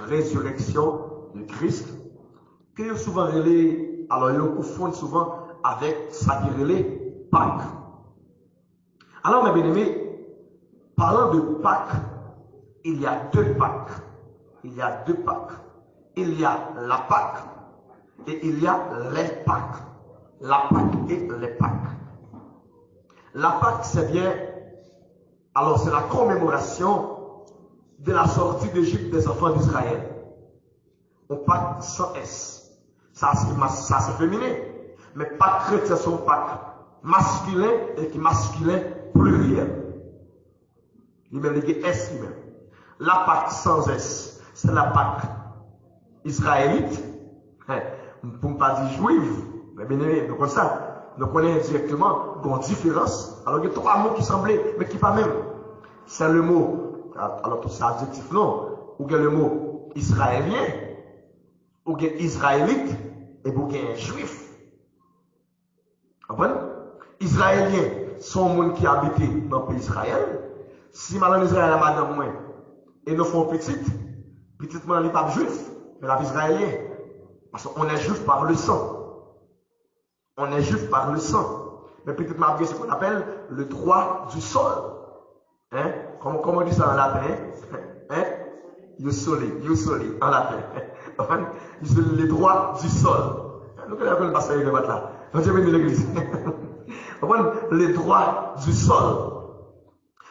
résurrection de Christ, que vous souvent relé, alors vous confondez souvent avec ça qui relé Pâques. Alors, mes bien-aimés, parlant de Pâques, il y a deux Pâques. Il y a deux Pâques. Il y a la Pâque et il y a les Pâques. La Pâque et les Pâques. La Pâque, c'est bien, alors c'est la commémoration de la sortie d'Égypte des enfants d'Israël. On Pâque sans S. Ça c'est féminin. Mais Pâques chrétiens sont Pâques masculin et qui masculin pluriel. Il même les S lui-même. La Pâque sans S, c'est la Pâque israélite. Pour ne pas dire juive, mais bien aimé, donc ça, nous connaissons directement une différence. Alors il y a trois mots qui semblaient, mais qui pas même. C'est le mot, alors tout ça adjectif non, ou bien le mot israélien, ou bien israélite, et ou bien juif. Vous comprenez? Israéliens sont les gens qui habitent dans le pays Israël. Si madame Israël a madame moi, et nous font petite il n'est pas juif, mais la israélien. Parce qu'on est juif par le sang. On est juif par le sang. Mais petite malgré ce qu'on appelle le droit du sol. Hein? Comment on dit ça en latin? Hein? Iusoli, en latin. Les droits du sol. Nous connaissons le passage de là. On dit venir l'église. Les droits du sol.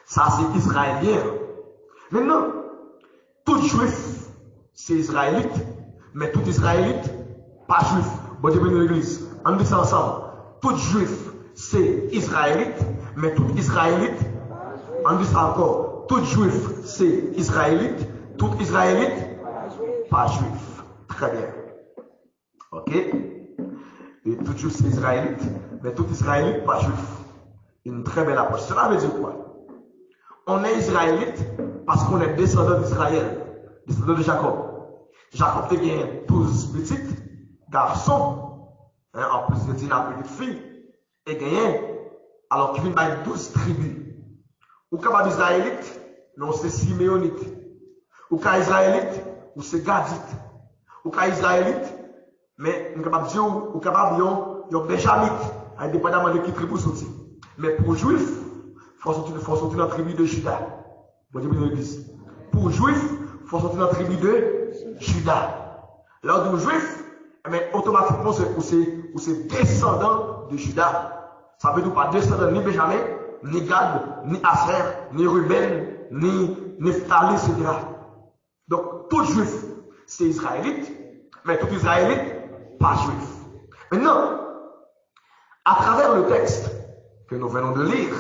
Ça, c'est israélien. Maintenant, tout juif, c'est israélite. Mais tout israélite, pas juif. Bon Dieu bénisse l'église. On dit ça ensemble. Tout juif, c'est israélite. Mais tout israélite, on dit ça encore. Tout juif, c'est israélite. Tout israélite, pas juif. Très bien. Ok? Et tout juif, c'est israélite. Mais tout israélite, pas juif. Une très belle approche. Cela veut dire quoi? On est israélite parce qu'on est descendant d'Israël. Descendant de Jacob. Jacob a gagné 12 petits garçons, en plus de 10 petites filles, et gagné, alors qu'il vient de 12 tribus. Ou capable israélite, non c'est siméonite. Ou capable israélite, ou c'est gadite. Ou capable israélite, mais on capable dire, ou capable yon benjamite, indépendamment de qui tribu sorti. Mais pour juif, il faut sortir dans la tribu de Juda. Bon Dieu l'église. Pour juif, il faut sortir dans la tribu de Juda. L'ordre du juif, mais automatiquement, c'est descendant de Juda. Ça veut dire pas descendant ni Benjamin, ni Gad, ni Aser, ni Ruben, ni Nephtali, etc. Donc, tout juif, c'est israélite, mais tout israélite, pas juif. Maintenant, à travers le texte que nous venons de lire,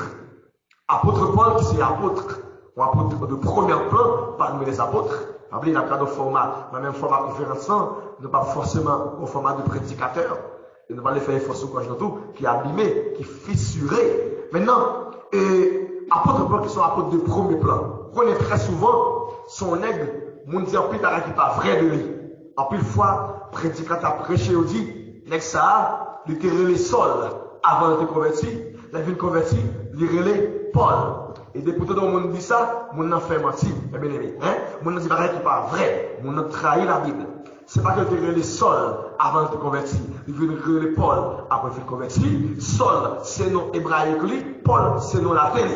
apôtre Paul, qui c'est apôtre, ou apôtre de premier plan parmi les apôtres, il n'a pas de format, dans le même format conférence, ne pas forcément au format de prédicateur, et ne pas le faire effort sur quoi tout, qui est abîmé, qui est fissuré. Maintenant, apôtres Paul qui sont apôtres de premier plan, on est très souvent son aigle, mon dit en plus qui pas vrai de lui. En plus fois, prédicateur prêché ou dit, l'ex ça, il était relé Saul avant de te convertir, la vie converti, il relé Paul. Et depuis tout le monde dit ça, mon a fait mentir. Eh bien aimé, hein? Mon a dit pareil qui pas vrai. Mon a trahi la Bible. C'est pas que tu relé Saul avant de te convertir. Il veut relé Paul après de te convertir. Saul, c'est nom hébraïque, Paul, c'est nom latin.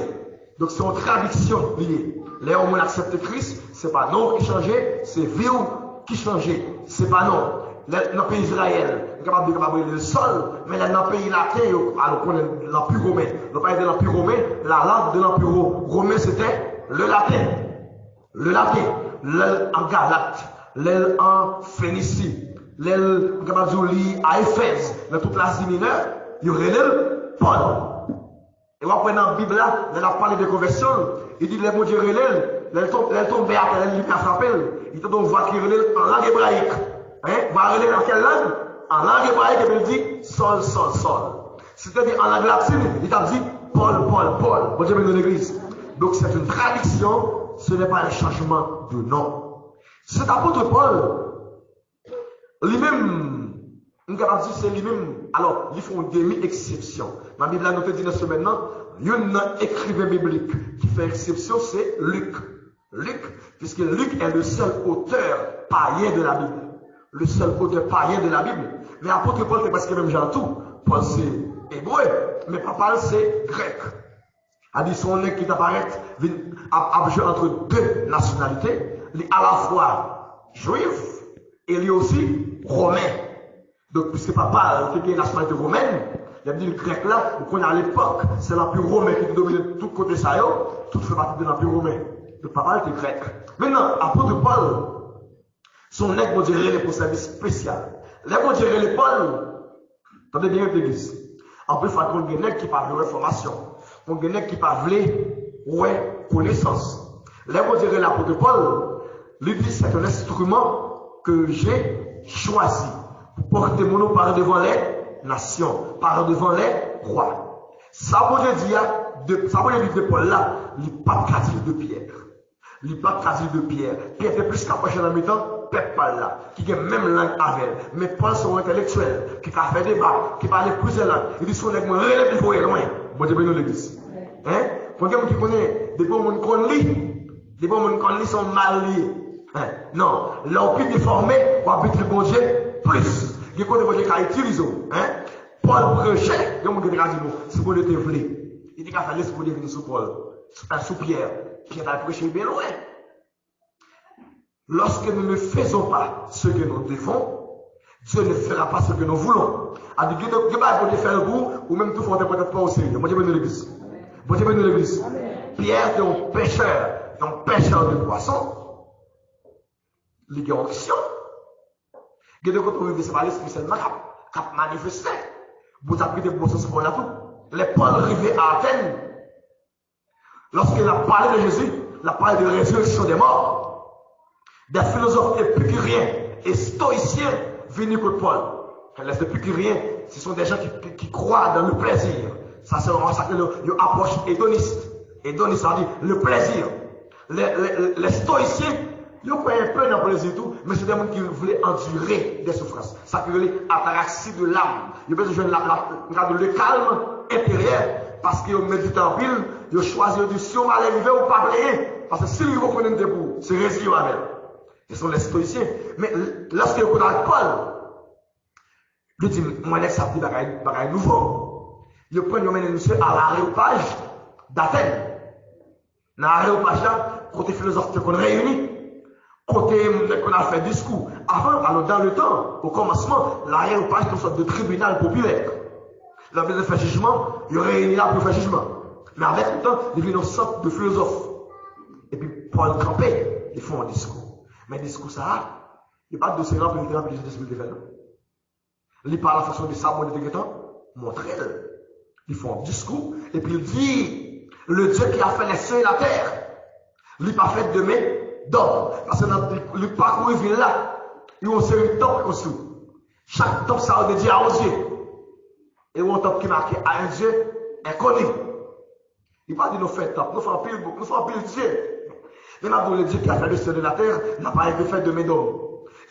Donc c'est une traduction liée. Là où on accepte Christ, c'est pas nom qui changeait, c'est vie qui changeait. C'est pas non. Dans le pays d'Israël, on est capable de le sol, mais dans le pays latin, alors qu'on est l'Empire romain. Le pays de l'Empire romain, la langue de l'Empire romain, c'était le latin. Le latin, l'aile en Galate, l'aile en Phénicie, l'aile, on est capable de lire à Éphèse, dans toute l'Asie mineure, il y aurait l'aile Paul. Et on prend dans la Bible là, il a parlé de conversion, il dit les mots de l'aile, l'aile tombe à terre, l'aile a frappé, il te donne voix qui relève en langue hébraïque. Hein? Va relire dans quelle langue? En langue hébraïque, il dit Sol. C'est-à-dire en langue latine, il t'a dit Paul. Bon Dieu bénisse l'église. Donc c'est une traduction, ce n'est pas un changement de nom. Cet apôtre Paul, lui-même, on peut dire c'est lui-même, alors, ils font une demi-exception. Ma Bible nous te dit maintenant, il y a un écrivain biblique qui fait exception, c'est Luc. Luc, puisque Luc est le seul auteur païen de la Bible. Le seul auteur païen de la Bible. Mais apôtre Paul, c'est parce que même j'ai tout. Paul, c'est hébreu, mais Paul, c'est grec. A dit son nez qui apparaît entre deux nationalités, à la fois juif et lui aussi romain. Donc, puisque Paul, qui est une nationalité romaine, il a dit le grec là, qu'on a à l'époque, c'est l'empire romain qui domine tout côté ça, tout fait partie de l'empire romain. Le Paul était grec. Maintenant, apôtre Paul, son nez, on dirait, pour service spécial. Là, on dirait les Paul, attendez bien l'église. En plus, il faut qu'on ait des qui parlent de réformation. On a des qui parlent de connaissance. Là, on dirait l'apôtre Paul, lui dit c'est un instrument que j'ai choisi pour porter mon nom par devant les nations, par devant les rois. Ça veut dire de Paul là, il n'est pas quasi de Pierre. Il n'est pas quasi de Pierre. Pierre fait plus qu'approcher dans le temps. Peuple parle là, qui a même langue avec elle. Mais Paul, c'est un intellectuel, qui a fait débat, qui parle plusieurs langues. Il dit, son nègre, relève, il faut aller loin. Bon Dieu, nous l'église. Hein? Pour quelqu'un qui connaît, des bons monde qu'on lit, des bons monde qu'on lit sont mal liés. Hein? Non, l'on peut déformer, ou habiter le bon Dieu, plus. Il y a des gens qui ont utilisé. Hein? Paul prêchait, il y a des gens qui ont dit, c'est pour le développer. Il dit qu'il a fallu pour venir sous Paul, sous Pierre. Pierre a prêché bien loin. Lorsque nous ne faisons pas ce que nous devons, Dieu ne fera pas ce que nous voulons. Alors, Dieu ne va pas faire le goût, ou même tout faire peut-être pas au Seigneur. Bon Dieu bénisse l'église. Bon Dieu bénisse l'église. Pierre est un pêcheur de poissons. Il y a une action. Il y a des côtés où c'est pas l'esprit seulement qui a manifesté. Vous avez des poissons pour la tout. Les Paul arrivés à Athènes, lorsqu'il a parlé de Jésus, il a parlé de résurrection des morts. Des philosophes épicuriens et stoïciens venus contre Paul. Les épicuriens, ce sont des gens qui croient dans le plaisir. Ça, c'est vraiment ça que l'approche hédoniste. Hédoniste, ça dit le plaisir. Les stoïciens, ils croient un peu dans le plaisir et tout, mais c'est des gens qui voulaient endurer des souffrances. Ça peut aller ataraxie de l'âme. Ils ont besoin de le calme intérieur, parce qu'ils ont médité en pile, ils ont choisi de dire si on va arriver ou pas payer. Parce que si ils vont connaître des bouts, c'est résilient avec. Ce sont les stoïciens. Mais lorsque vous connaissez Paul, il dit, moi, ça dit bagaille nouveau. Il prend le monsieur à l'aréopage d'Athènes. Dans l'aréopage là, côté philosophe qu'on réunit, côté qu'on a fait discours. Avant, alors dans le temps, au commencement, l'aréopage est une sorte de tribunal populaire. Là, il fait jugement, il réunit là pour faire jugement. Mais avec le temps, il devient une sorte de philosophe. Et puis, Paul campé, ils font un discours. Mais le discours, ça, il n'y a pas de dossier là pour le terrain, il parle en fonction de ça, bon, il montre-le. Ils font un discours, et puis il dit, le Dieu qui a fait les cieux et la terre, il n'a pas fait de main d'homme. Parce que dans le parcours, il vient là, il y a une temple construit. Chaque temple, ça a dédié à un Dieu. Et un temple qui marque à un Dieu inconnu. Il n'a pas dit nous faisons temple, nous faisons pile Dieu. Mais maintenant, le Dieu qui a fait le ciel de la terre n'a pas été fait de main d'homme.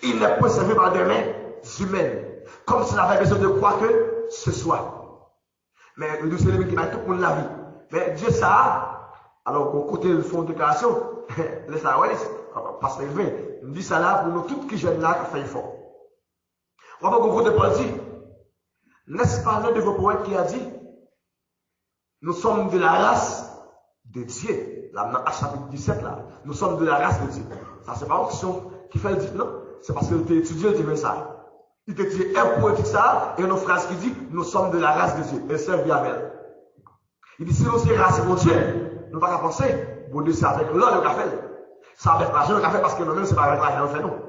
Il n'est pas servi par des mains humaines. Comme s'il avait besoin de quoi que ce soit. Mais le Dieu, c'est lui qui va tout le monde la vie. Mais Dieu, ça, alors, au côté de fond de déclaration, les Saouais, parce qu'il me dit ça là pour nous tous qui jeunes là qui fait fort. On va voir de Paul dit, n'est-ce pas l'un de vos poètes qui a dit, nous sommes de la race de Dieu. Là, dans Acte chapitre 17, là, nous sommes de la race de Dieu. Ça, c'est pas une question qui fait le dire, non. C'est parce qu'il était étudié, il dit ça. Il était étudié un poétique ça, et une autre phrase qui dit, nous sommes de la race de Dieu. Et c'est bien avec. Il dit, si nous sommes race de Dieu, nous ne pouvons pas penser, bon Dieu, c'est avec l'or le café. C'est avec l'argent le café, parce que nous-mêmes, c'est pas avec l'argent, fait non.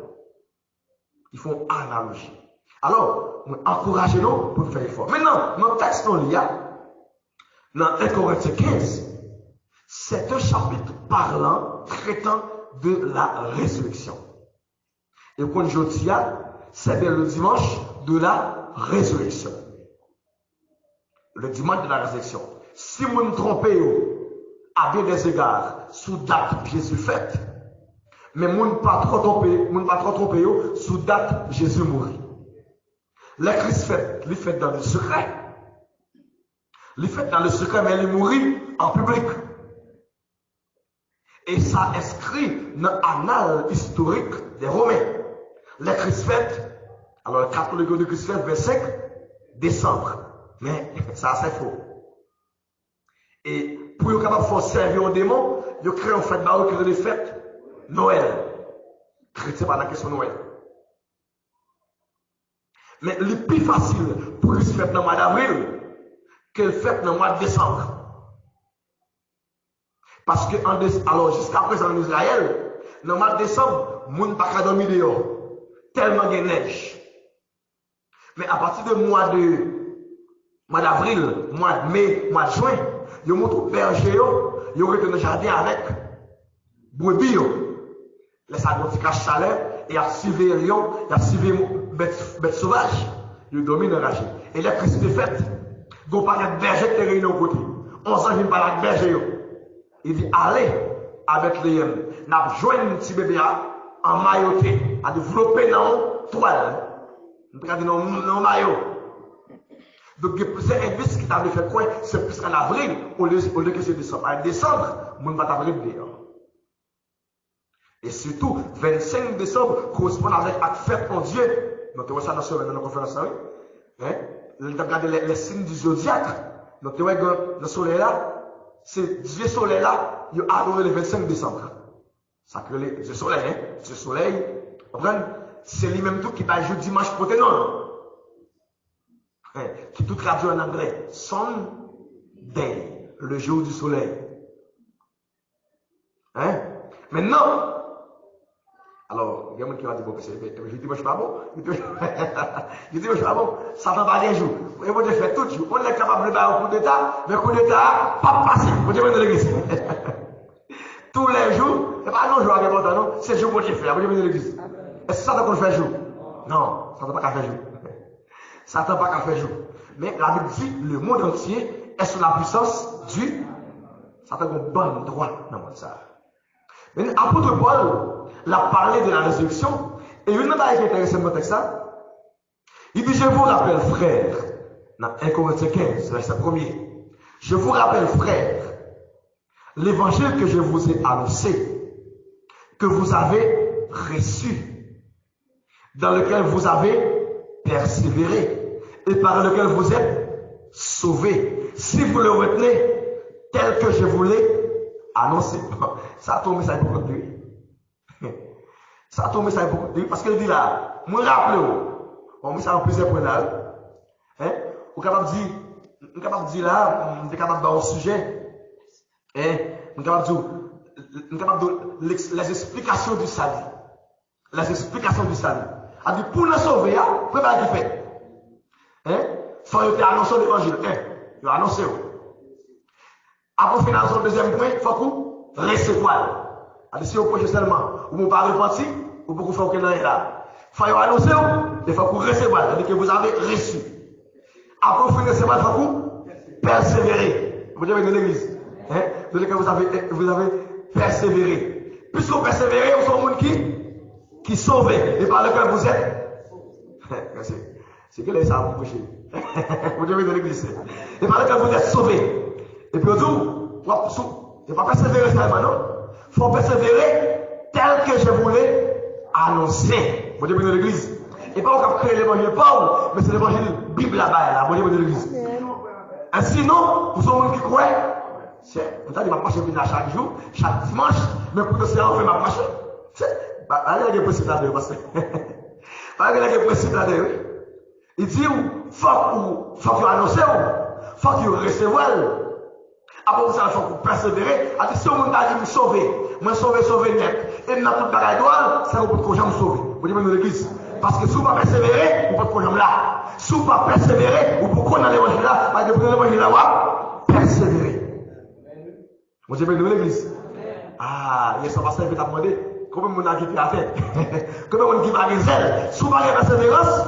Ils font analogie. Alors, encouragez-nous pour faire effort. Maintenant, notre texte, on lit, dans 1 Corinthiens 15, c'est un chapitre parlant, traitant de la résurrection. Et quand je dis, c'est le dimanche de la résurrection. Le dimanche de la résurrection. Si vous me trompez, à bien des égards, sous date Jésus fait, mais vous ne pas trop tromper, sous date Jésus mourit. Le Christ fait, il fait dans le secret. Il fait dans le secret, mais il mourit en public. Et ça inscrit dans l'annale historique des Romains. Les Christ fêtes, alors le catholique de Christ fête 25 décembre. Mais ça c'est faux. Et pour être capable de faire servir aux démons, ils créent une fête baroque de fête Noël. Chrétien pas la question Noël. Mais le plus facile pour Christ fête dans le mois d'avril que le fête dans le mois de décembre. Parce que alors jusqu'à présent en Israël, dans le mois de décembre, les gens ne peuvent pas dormir dehors. Tellement de neige. Mais à partir du mois d'avril, mois de mai, mois de juin, ils montrent berger, ils ont été dans le jardin avec brebis. Les sagotiques chaleur, et ils ont suivi les lions, ils ont suivi les bêtes sauvages. Ils dominent dans la chaîne. Et les Christ de fête, ils n'ont pas de berger qui est réuni au côté. 11 ans, ils ne parlent pas de berger. Il dit, allez à Bethléem, n'a joué un petit bébé en mailloté, à développer dans toile. Nous avons dit dans maillot. Donc, c'est un indice qui t'a fait quoi? C'est plus qu'en avril, au lieu que c'est décembre. En décembre, on ne va pas t'avril dehors. Et surtout, 25 décembre correspond avec la fête en Dieu. Nous avons ça dans la conférence. Nous avons regardé les signes du zodiaque. Nous avons regardé le soleil là. C'est Dieu soleil là, il a adoré le 25 décembre. Ça crée le Dieu soleil, hein? Dieu soleil, c'est lui-même tout qui va jouer dimanche pour non. Qui tout traduit en anglais. Sunday, le jour du soleil. Hein? Maintenant, alors, il y a quelqu'un qui va dire, bon, je dis, moi, je suis pas bon. Je dis, moi, je suis pas bon. Ça ne va pas des jours. Et moi, je fais tout jour. On est capable de faire un coup d'état, mais le coup d'état, pas passé. Vous devez de l'église. Tous les jours, ce n'est pas un jour avec votre non, c'est le jour que je fais. Vous devez de l'église. Est-ce que ça ne peut pas faire jour? Non, ça ne peut pas faire jour. Ça ne peut pas faire jour. Mais la Bible dit, le monde entier est sous la puissance du. Ça fait un bon droit dans le monde ça. Mais l'apôtre Paul l'a parlé de la résurrection. Et une chose qui est intéressante dans le texte, il dit, je vous rappelle, frère, dans 1 Corinthiens 15, verset 1er, je vous rappelle, frère, l'évangile que je vous ai annoncé, que vous avez reçu, dans lequel vous avez persévéré, et par lequel vous êtes sauvés, si vous le retenez tel que je vous l'ai annoncé. Ça tombe, ça est beaucoup de lui. Ça tombe, ça est beaucoup de lui. Parce qu'il dit là, moi rappelez-vous, on met ça en plusieurs points là. Hein? On est capable de dire là, on est capable de faire un sujet. Hein? On est capable de dire les explications du salut. Les explications du salut. A dit pour nous sauver, préparez qui fait. Hein? Faut que annoncer l'évangile. Il a annoncé. Après finir son deuxième point, il faut que recevoir. Si vous prêchez seulement, vous ne pouvez pas repartir, vous pouvez faire aucun là. Il faut annoncer, il faut que vous recevoir. C'est-à-dire que vous avez reçu. Après vous finir recevoir, il faut que vous persévérer. Vous devez dans l'église. C'est-à-dire que vous avez persévéré. Puisque vous persévérez, vous êtes un monde qui sauve. Et par lequel vous êtes. Merci. C'est que les ça vous prêchez. Vous devez dans l'église. Et par lequel vous êtes sauvés. Et puis, il ne faut pas persévérer seulement, non? Il faut persévérer tel que je voulais annoncer. Vous devez dans l'église. Et pas qu'on créer l'évangile Paul, mais c'est l'évangile Bible là-bas, là, vous devez dans l'église. Et sinon, vous êtes un monde qui croit. Vous avez ma marche chaque jour, chaque dimanche, mais pour que c'est en fait ma marche. Allez, il y a des principes là-dedans, parce que. Allez, il y a des principes là-dedans. Il dit, il faut que vous annoncez, il faut que vous recevez. Après vous allez persévérer. Si on a dit me sauver, moi sauver net. Et dans toute bagaille droite, ça vous peut jamais sauver. Vous dites dans l'église. Parce que si vous ne persévérer, vous ne pouvez pas là. Si vous ne pas persévérer, vous pouvez pas dans l'évangile là. Parce que vous l'évangile là, persévérer. Vous dites dans l'église. Ah, il y a son pasteur qui t'a demandé combien de monde a quitté la tête. Combien de monde qui va les ailes. Si vous n'avez pas persévérance,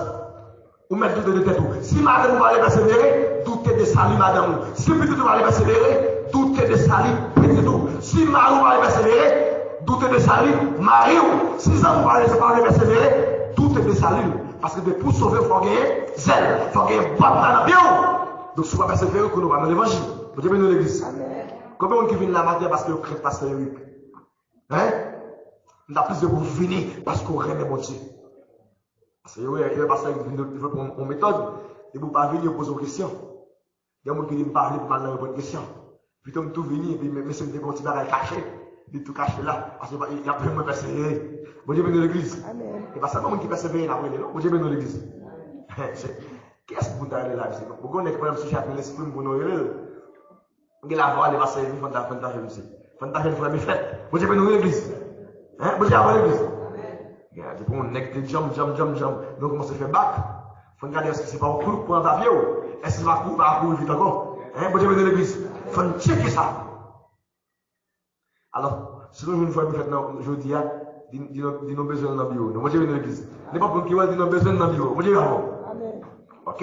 vous mettez tout de tête. Si madame vous allez persévérer, doutez de salut madame. Si petit vous allez persévérer, doutez de salut petit tout. Si Marie vous allez persévérer, doutez de salut Marie. Si vous allez persévérer, doutez de salut. Parce que pour sauver, il faut gagner zèle. Il faut gagner bataille dans bien. Donc si vous persévérer, vous allez dans l'évangile. Vous devez dans l'église. Combien de gens qui viennent la matin parce que vous craignez pasteur Eric? Hein? On a plus de vous venir parce qu'on remet mon Dieu. Parce que il y a pasteur qui veut prendre une méthode, et vous ne pas venir poser une question. Il y a des gens qui me parlent pour mal répondre à une question. Puis tout venir, et puis monsieur me dit à cacher, il tout caché là, parce qu'il y a plein de persévérer. Bon Dieu bénit l'église. Et pas seulement qui persévère après, non? Bon Dieu bénit l'église. Qu'est-ce que vous avez là? Vous connaissez quand même ce chapitre l'esprit pour nous aider. Vous la voix, elle va servir pour ta jeune aussi. Pour ta jeune frère, fait. Bon Dieu bénit l'église. Hein? Bon Dieu bénit l'église. Regardez, pour on est jump. Donc, comment se fait back? Faut regarder est-ce que c'est pas au coup pour un papier ou est-ce qu'il va courir vite encore? Hein? Bon Dieu bénit l'église. Faut checker ça. Alors, si nous une fois nous faisons, je dis, nous avons besoin d'un bureau. Bon Dieu bénit l'église. N'est pas pour qui va dire nous avons besoin d'un bureau. Bon Dieu bénit. Ok.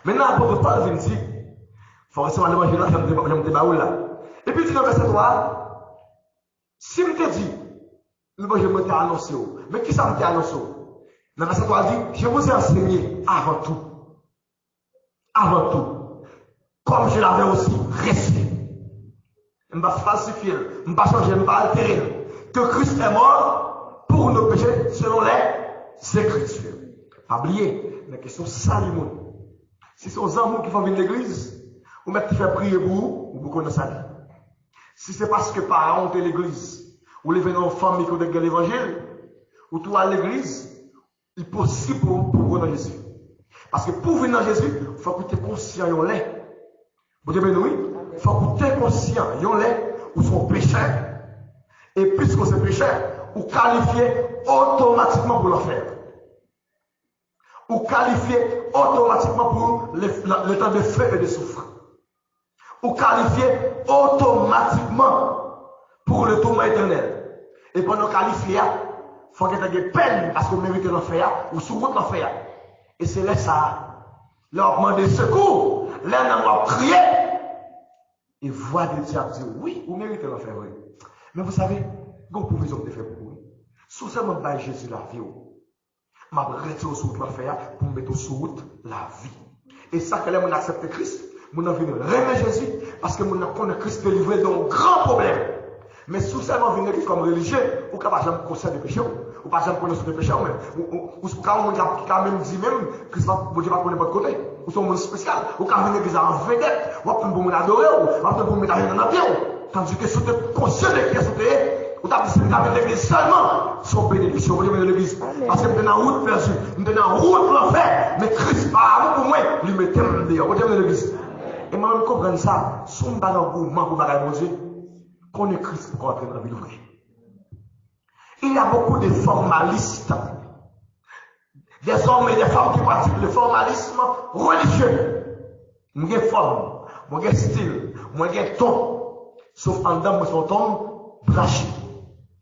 Maintenant, l'apôtre Paul vient dire, il faut rester dans l'évangile là, j'aime te baoul là. Et puis, il dit dans le verset 3, si je te dis, l'évangile m'a annoncé, mais qui ça m'a annoncé? Dans le verset 3, il dit, je vous ai enseigné avant tout, comme je l'avais aussi reçu. Je ne vais pas falsifier, je ne vais pas changer, je ne vais pas altérer. Que Christ est mort pour nos péchés selon les Écritures. Pas oublier, la question salut. Si c'est aux amours qui font venir l'église, ou mettre qui fait prier pour vous, vous connaissez ça. Si c'est parce que parents ont l'église, ou les venants en famille qui ont l'évangile, ou tout à l'église, il est possible pour vous dans Jésus. Parce que pour venir dans Jésus, il faut que tu sois conscient, il l'est. Vous devez nous, il faut que tu sois conscient, il l'est, ou son péché. Et puisque c'est péché, vous qualifiez automatiquement pour le faire. Ou qualifier automatiquement pour le temps de feu et de souffrance. Ou qualifier automatiquement pour le tourment éternel. Et pendant qualifier, il faut que tu aies des peines parce que vous méritez l'enfer ou sous route l'enfer. Et c'est là ça. Leur demander secours, là on va prier. Et voix de Dieu dire oui, vous méritez l'enfer. Oui. Mais vous savez, vous pouvez vous faire pour vous. Sous seulement by Jésus la vie. Je vais retirer sur l'enfer pour mettre sur route la vie. Et ça, que là, on accepte Christ, on a venu remettre Jésus, parce que on a Christ délivré d'un grand problème. Mais sous seulement venir comme religieux, ou pas jamais conseil de péché, ou pas jamais connaître de péché, ou quand même dit même que Dieu va connaître votre côté, ou son monde spécial, ou quand venir l'église en vedette, ou après pour adorer, ou après pour mettre dans l'avion. Tandis que si vous êtes conscient de qui est vous avez dit avec l'église seulement, son bénédiction, vous devez l'église. Parce que vous êtes en route perdue, vous êtes en route pour l'enfer, mais Christ, par pour moi, lui mettez le dehors, vous devez l'église. Et moi, je comprends ça, son ballon pour moi, pour bagaille mon Dieu, qu'on est Christ pour entrer dans la vie vraie. Il y a beaucoup de formalistes, des hommes et des femmes qui pratiquent le formalisme religieux. Moi, j'ai forme, moi, j'ai style, moi, j'ai ton, sauf en dedans, moi, son ton, branché.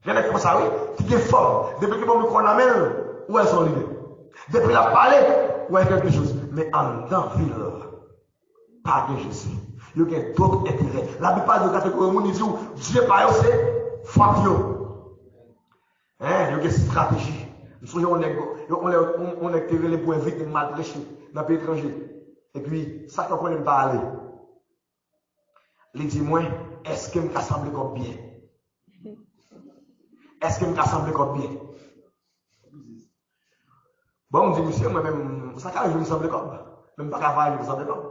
Il y en a comme ça, oui, qui est fort. Depuis que je me connais, où elles sont l'idée. Depuis la parler, où est quelque chose. Mais en dedans, ville, pas de Jésus. Il y a d'autres intérêts. La plupart des catégories, on dit, Dieu par eux, c'est fabio. Hein, il y a une stratégie. Nous on est tiré pour éviter de mal prêcher dans le pays étranger. Et puis, ça qu'on ne peut pas aller. Il dit, moi, est-ce que je me semble comme bien? Est-ce que je me semble comme bien? Bon, on dit, monsieur, moi-même, ça qu'arrive, je me semble comme. Même pas qu'à je me semble comme.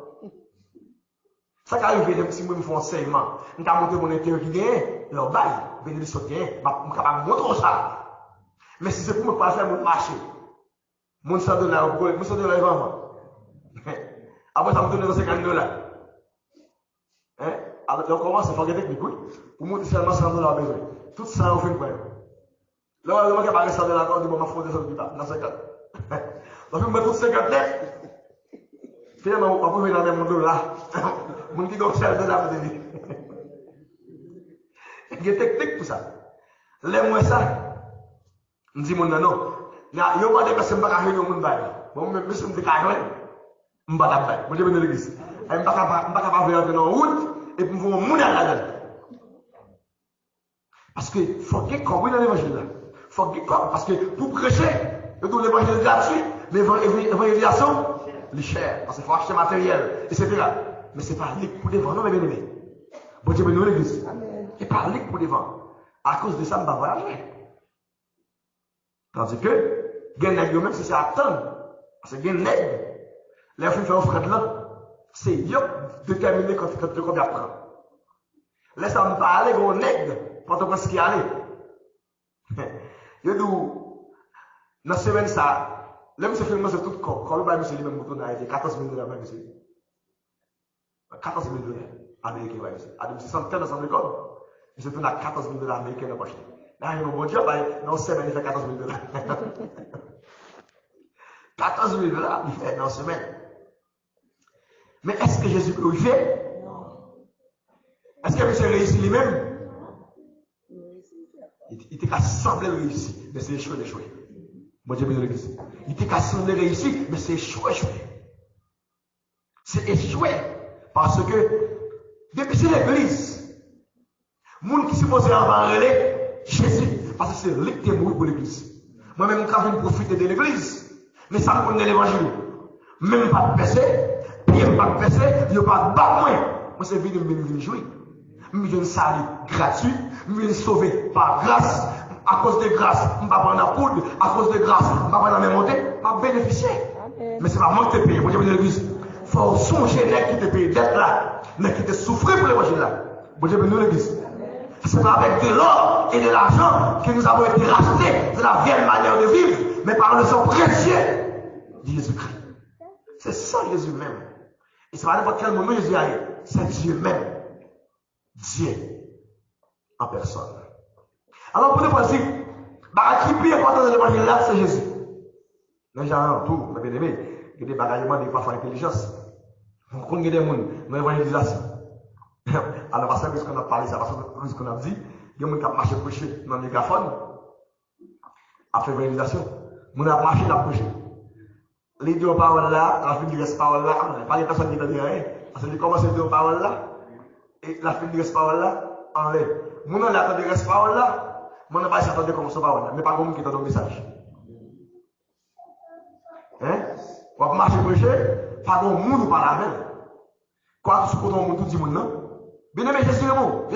Ça qu'arrive, si moi, je me fais un enseignement, je vais monter mon intérieur qui gagne, leur bail, bénédiction qui gagne, je vais capable de montrer ça. Mais si c'est pour me faire mon marché, mon $100, mon $100 vraiment. Après, ça me donne $50. Hein? Alors, on commence à faire des techniques, oui. Pour monter seulement $100 besoin. Tout ça, on fait une pointe. Là, on va pas rester $100, on dit, bon, ma faute, dans 50. Donc, on met tout 50 net. Finalement, on peut venir dans le même $. Mon qui doit faire $, pour dire. Il y a des techniques pour ça. L'aime-moi ça. Je dis, non, non. Il y a des personnes qui ne peuvent pas faire. Bon, mais je ne peux pas faire. Je ne peux pas faire. Je ne peux pas l'église. Je ne peux pas faire dans la route et pour vous mourir à la dedans. Parce qu'il faut que vous compreniez l'évangile. Parce que pour prêcher, l'évangile est gratuit, l'évangélisation, est cher. Parce qu'il faut acheter matériel, etc. Mais ce n'est pas pour des vendeurs, mes bien-aimés. Bon Dieu bénisse l'église. et parler pour devant. À cause de ça, je ne vais pas voyager. Tandis que, il y a des même si c'est attendre. Parce que il y a des nègres. Les filles font offrande là. C'est eux déterminer quand combien prend. Laisse-moi me parler aux nègres pour ce qui allait. Je dis, dans la semaine, ça, là, monsieur film, c'est tout corps. Quand le bail, monsieur, lui-même, mouton a été 14 000 $, même, monsieur. 14 000 $ américains, ouais, monsieur. À 200 dans son école. Monsieur tourne à 14 000 $ américains dans la poche. Là, il y a un bon job, dans la semaine, il fait 14 000 $. 14 000 $, il fait dans la semaine. Mais est-ce que Jésus peut y faire? Est-ce que monsieur réussit lui-même? Il était qu'à sembler réussir, mais c'est échoué. Bon Dieu béni l'église. Il était qu'à sembler réussir, mais c'est échoué. C'est échoué. Parce que, depuis c'est l'église, le monde qui est supposé avoir relais, Jésus, parce que c'est lui qui est mort pour l'église. Moi-même, quand je viens profiter de l'église, mais ça me connaît l'évangile. Même pas de péché, bien pas de péché, il n'y a pas de bas moins. Moi, c'est venu me jouer. Je viens salut gratuit, je viens sauver par grâce. À cause de grâce, je ne vais pas prendre la poudre. À cause de grâce, je ne vais pas prendre la même montée. Je ne vais pas bénéficier. Mais c'est pas moi qui te paye. Moi, je veux dire l'église. Il faut songer qui te paye d'être là, mais qui te souffre pour l'évangile là. Bon Dieu béni l'église. C'est pas avec de l'or et de l'argent que nous avons été rachetés de la vieille manière de vivre, mais par le sang précieux de Jésus-Christ. C'est ça Jésus même. Et c'est pas n'importe quel moment Jésus a eu. C'est Dieu même. Dieu en personne. Alors pour le principe, qui est plus important dans l'évangile là, c'est Jésus. Dans les gens tout, mes bien-aimés, il y a des bagaillements de parfois intelligence. On connaît des gens dans l'évangélisation. Alors, parce que qu'on a parlé, ça, parce que qu'on a dit, il y a des gens qui ont marché prêcher dans le mégaphone, après l'évangélisation. On a marché, on a prêché. Les deux paroles là, la fin du reste parole là, pas les personnes qui ne disent rien, parce que commence les deux paroles là, et la fin du reste parole là, en l'air. Mon a l'attend du reste parole là, mon n'a pas s'attendre comme ce parole là, mais pas comme qui donne un message. Hein? On va marcher prêcher, pas comme monde ou pas la même. Quoi, tout ce qu'on a tout dit monde non? Bien aimé, Jésus est bon.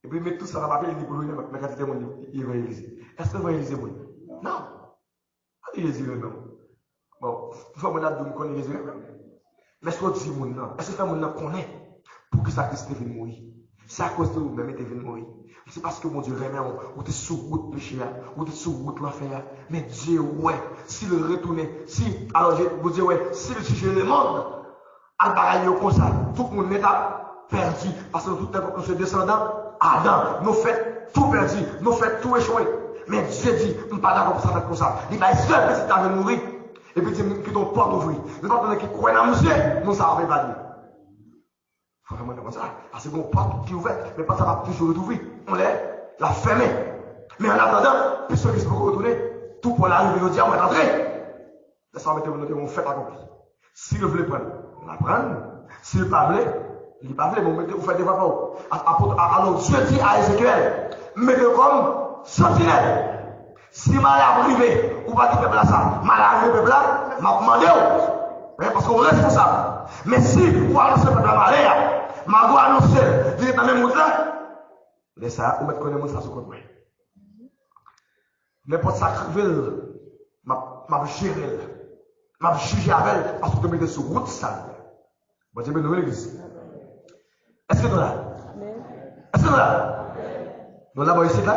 Et puis, mettre tout ça dans la papier, il dit pour lui, mais quand il est bon, il va éliser. Est-ce que vous élisez bon? Non. Jésus est bon. Bon, il faut que je connaisse Jésus. Mais ce que tu dis, est-ce que tu connais pour que ça Christ vienne mourir? C'est à cause de vous-même que tu viens mourir. C'est parce que mon Dieu remet, ou tu es sous route péché, ou tu es sous route l'enfer. Mais Dieu, ouais, s'il retournait, si, alors je vous dis, ouais, s'il sujet le monde, à pareil comme ça, tout le monde est perdu. Parce que tout le temps, nous sommes descendants, Adam, nous faisons tout perdu, nous faisons tout échouer. Mais Dieu dit, nous ne sommes pas d'accord pour ça, comme ça. Il va seul que si tu as mourir. Et puis, que ton porte ouvrir. Nous ne sommes pas qui croient dans monsieur, nous ne savons pas dire. Il faut vraiment comme ça. Parce que mon porte qui est ouverte, mais pas ça va toujours être ouvert. On l'a fermé. Mais en attendant, puisque Christ peut retourner, tout pour l'arriver, nous dire, on va entrer. Laisse-moi mettre mon fait accompli. Si vous voulez prendre, on va prendre. Si vous ne voulez pas, il n'est pas voulu, mais vous faites des rapports. Alors Dieu dit à Ézéchiel, mettez comme sentinelle. Si mal arrivé, ou pas qui peuple là ça, mal arrivé peuple là, m'a demandé, parce qu'on est responsable. Mais si vous annoncez peuple là, m'a doit annoncer, vous êtes dans le même monde là, laissez ça, vous mettez connaître ça sur le compte. N'importe ça qui veut, m'a géré, m'a jugé avec elle, parce que vous mettez sur route ça. Bon Dieu béni l'église. Est-ce que nous là? Est-ce que nous là? Nous là, ici là?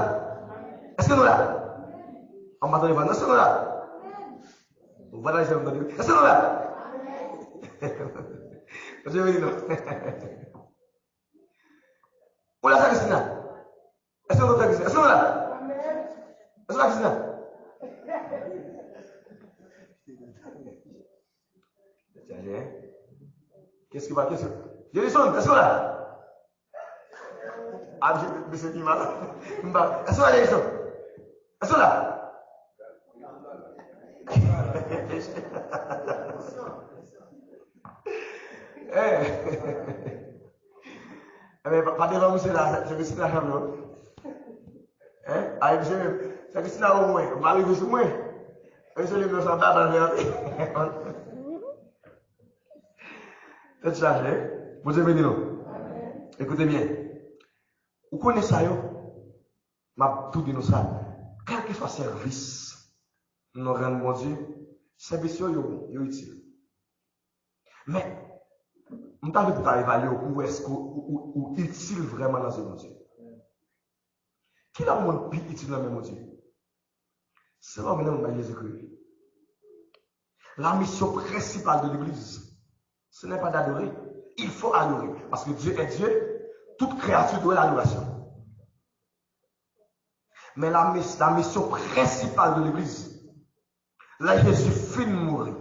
Est-ce que nous là? On va dans les vannes. Est-ce que nous là? On va dans les vannes. Est-ce que nous là? Je vais dire non. On l'a fait, Christina. Est-ce que nous là? Est-ce que nous là? Est-ce que nous là, Christina? Qu'est-ce qui va? Qu'est-ce que. Jérison, est-ce que là? Ah, je me suis dit mal. Est-ce que là, Jérison? Est-ce que là? Mais pas devant vous, c'est là, c'est Christina la chambre. Hein? Ah, c'est Christina au moins. On va arriver sur moi. Et je l'ai mis en bas dans le c'est chargé. Vous aimez nous? Écoutez bien. Vous connaissez ça, m'a tout dit nous ça. Quel que soit service, nous rendons mon Dieu, service est utile. Mais, nous n'avons pas évalué où est-ce ou utile vraiment dans ce mon Dieu. Qui est le monde plus utile dans mon Dieu? C'est l'homme de Jésus-Christ. La mission principale de l'Église, ce n'est pas d'adorer. Il faut adorer. Parce que Dieu est Dieu. Toute créature doit l'adoration. Mais la mission principale de l'Église, là Jésus finit de mourir.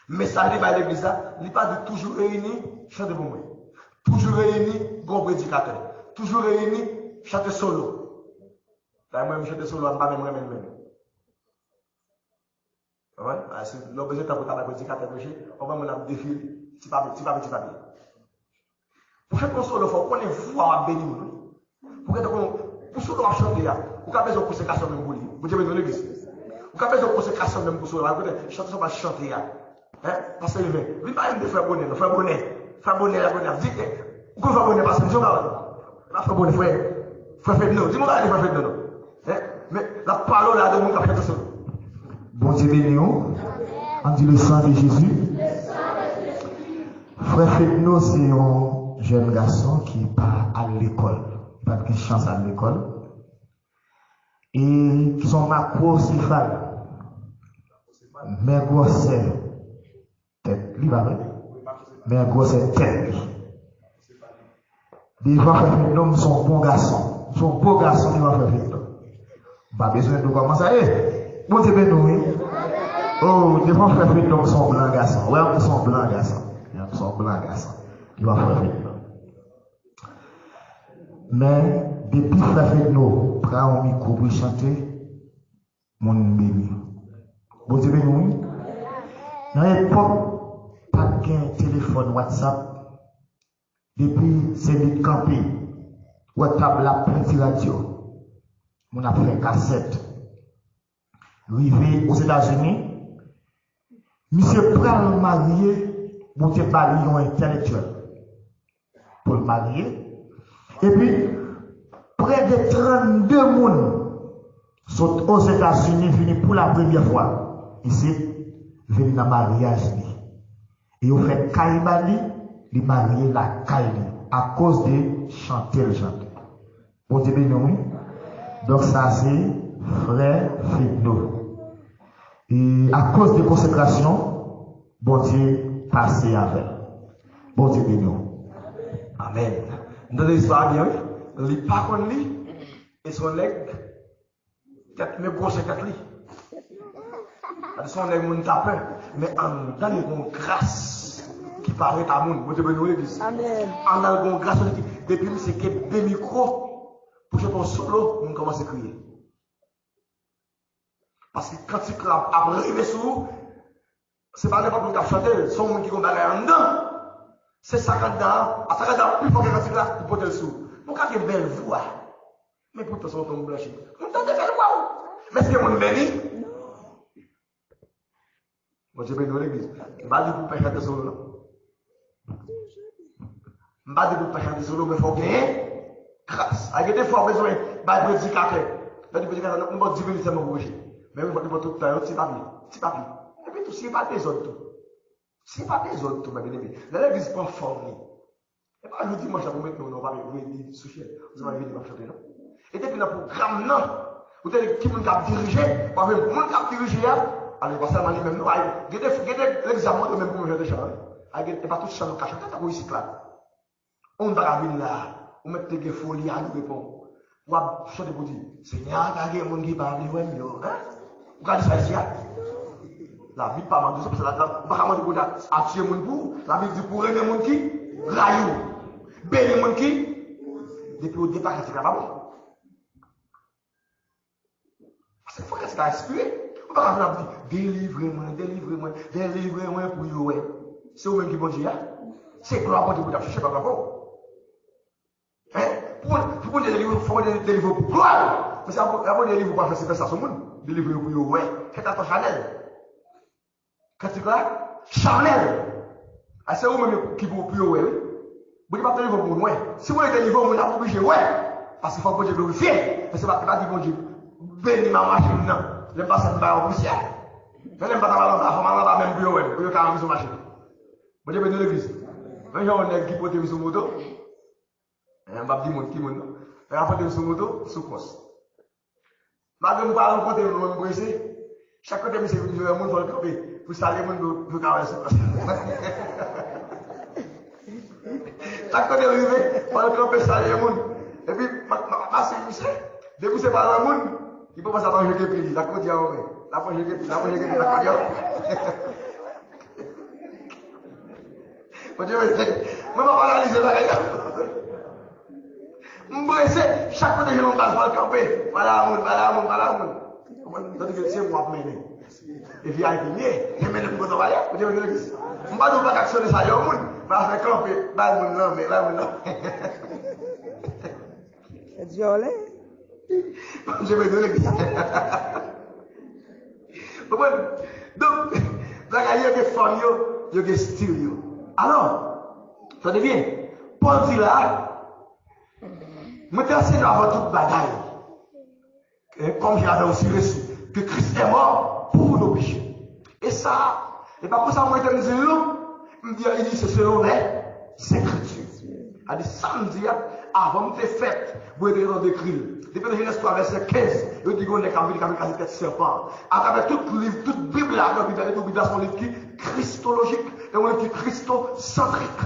Mais ça arrive à l'Église, il n'est pas de toujours réuni, chanter pour moi. Toujours réuni, bon prédicateur. Toujours réuni, chanter solo. Là, moi, je chante solo, je ne vais pas même. L'objet de la prédicateur, on va me défiler. Tu vas bien. Pour faire un solo, il faut qu'on ait voix à bénir. Pour solo à chanter, vous avez besoin de consécration même pour lui. Vous avez besoin de l'église. Vous avez besoin de consécration même pour solo. Chanter, ça va chanter. Parce que il ne va pas faire bonnet. Faire bonnet. Dites, vous pouvez faire bonnet parce que je ne vais pas faire bonnet, frère. Frère, non. Dis-moi, allez, frère, non. Mais la parole là de mon cap fait solo. Bon Dieu béni, on dit le sang de Jésus. Frère Fedno, c'est un jeune garçon qui part à l'école. Il n'a pas de chance à l'école. Et qui sont macrocéphales. Mais gros c'est tête. Il va mais gros c'est tête. Devant Frère Fedno, sont bons garçons. Ils sont beaux garçons devant Frère Fedno. Pas besoin de commencer. Bon Dieu béni, oui. Oh, devant Frère Fedno, sont blancs garçons. Ouais, ils sont blancs garçons. Ils sont blancs garçons. Il va faire Fedno. Mais, depuis Frère Fedno prend un micro pour chanter, mon béni. Bon Dieu béni. Dans l'époque, pas de téléphone WhatsApp. Depuis c'est de camper. WhatsApp la petite radio. On a fait cassette. Arrivé aux États-Unis. Monsieur prend le marié, monter pavillon intellectuel. Pour le marier. Et puis, près de 32 personnes sont aux États-Unis venus pour la première fois. Ici, venus dans le mariage. Et ils ont fait Kaibali, les mariés la Kaili, à cause de chanter le chant. Bon Dieu béni, oui. Donc ça c'est Frère Fedno. Et à cause de consécration, bon Dieu passé avec. Bon Dieu béni. Amen. Dans l'histoire bien, il pas qu'on lit et son leg, peut-être me brosser quatre lits. Son leg mon tapin, mais en dans une grâce qui paraît à moun. Bon Dieu béni l'église. Amen. En dans une grâce depuis c'est que deux micros pour que ton solo, on commence à crier. Parce que quand tu arrives sur vous, ce n'est pas n'importe qui a chanté, son monde qui compte en dedans. C'est ça quand dedans, à ça quand dedans, plus fort que quand tu l'as, tu peux te le sous. Mon cas, une belle voix. Mais pour toi, son tombe blanchi. On tente de belle voix. Mais c'est mon béni. Moi, je vais dans l'église. Je ne vais pas dire pour ne pas chanter solo, non. Je ne vais pas dire pour ne pas chanter solo, mais il faut gagner grâce. Avec des fois, besoin de prédicateur. Là, du prédicateur, on va 10 minutes, c'est mon projet. Mais vous voyez tout le temps, petit papier. Et puis tout, ce n'est pas des autres tout. Ce n'est pas des autres tout, ma bien-aimée. L'église prend forme. Et pas le dimanche, vous mettez, on va venir sous ciel. Vous allez venir chanter, non? Et depuis le programme, non. Vous avez qui vous avez dirigé, pas même pour vous avez dirigé, allez, pas seulement même, non. Regardez l'examen de même pour me chanter, et pas tout ça, nous cachons, t'as ici là. On va venir là, on met des folies à nous répondre. Vous avez chanté pour dire, Seigneur, il y a des gens qui parlent, hein? Regardez ça ici. La vie pas mal de ça, parce que la pas mal de à tuer mon pour, la vie dit pour aimer mon qui, raillou, bénir mon qui, depuis au départ, c'est pas bon. Parce qu'il faut que ça inspiré. On va pas dire, délivrez-moi pour vous. C'est vous-même qui bon Dieu. C'est gloire pour Dieu, je ne sais pas pourquoi. Hein? Pour délivrer, il faut délivrer pour gloire. Mais c'est avant de délivrer, pas faire ça sur le monde. Délivrer pour vous, ouais. Faites attention Chanel. Quand tu vois, Chanel. C'est vous-même qui vous pour vous, ouais. Vous ne pouvez pas délivrer pour moi. Si vous voulez délivrer, vous n'êtes pas obligé, ouais. Parce qu'il faut que Dieu glorifie. Mais c'est pas dit bon Dieu, bénis ma machine, non. Je ne passe pas en poussière. Je n'aime pas ta même bureau, pour que tu aies machine. Bon Dieu bénis l'église. Quand on est qui porte sur moto, on va dire qui monte. Et après, sur moto, sous poste. Malgré nous pas rencontrer le monde pressé, chaque côté, c'est une journée, on va le camper. Pour saluer le monde, pour carrer sur poste. Chaque côté, on va le camper, saluer le monde. Et puis, c'est depuis que c'est pas le monde, il peut pas s'attendre à jeter le la côte d'y avoir. La fois jeter, la côte d'y avoir. Moi, je vais pas réaliser la règle. Je chaque fois que je vais le camper, voilà, c'est moi qui mène. Et puis, il y a une et maintenant, je vais aller. Je vais dire, je ne vais pas actionner ça, je vais faire camper, je vais donner l'église. Donc, il y a des femmes, il y a des styles. Alors, tenez bien, Paul dit là, mettez en scène avant toute bagaille. Comme j'avais aussi reçu, que Christ est mort pour nos péchés. Et ça, et pas pour ça, moi, il dit, c'est selon les Écritures. Il dit, samedi, avant de fête, vous êtes dans des cris. Depuis le Genèse 3, verset 15, il dit qu'on est comme une tête serpent. À travers tout livre, toute Bible, la Bible, c'est un livre qui est christologique et un livre qui est christocentrique.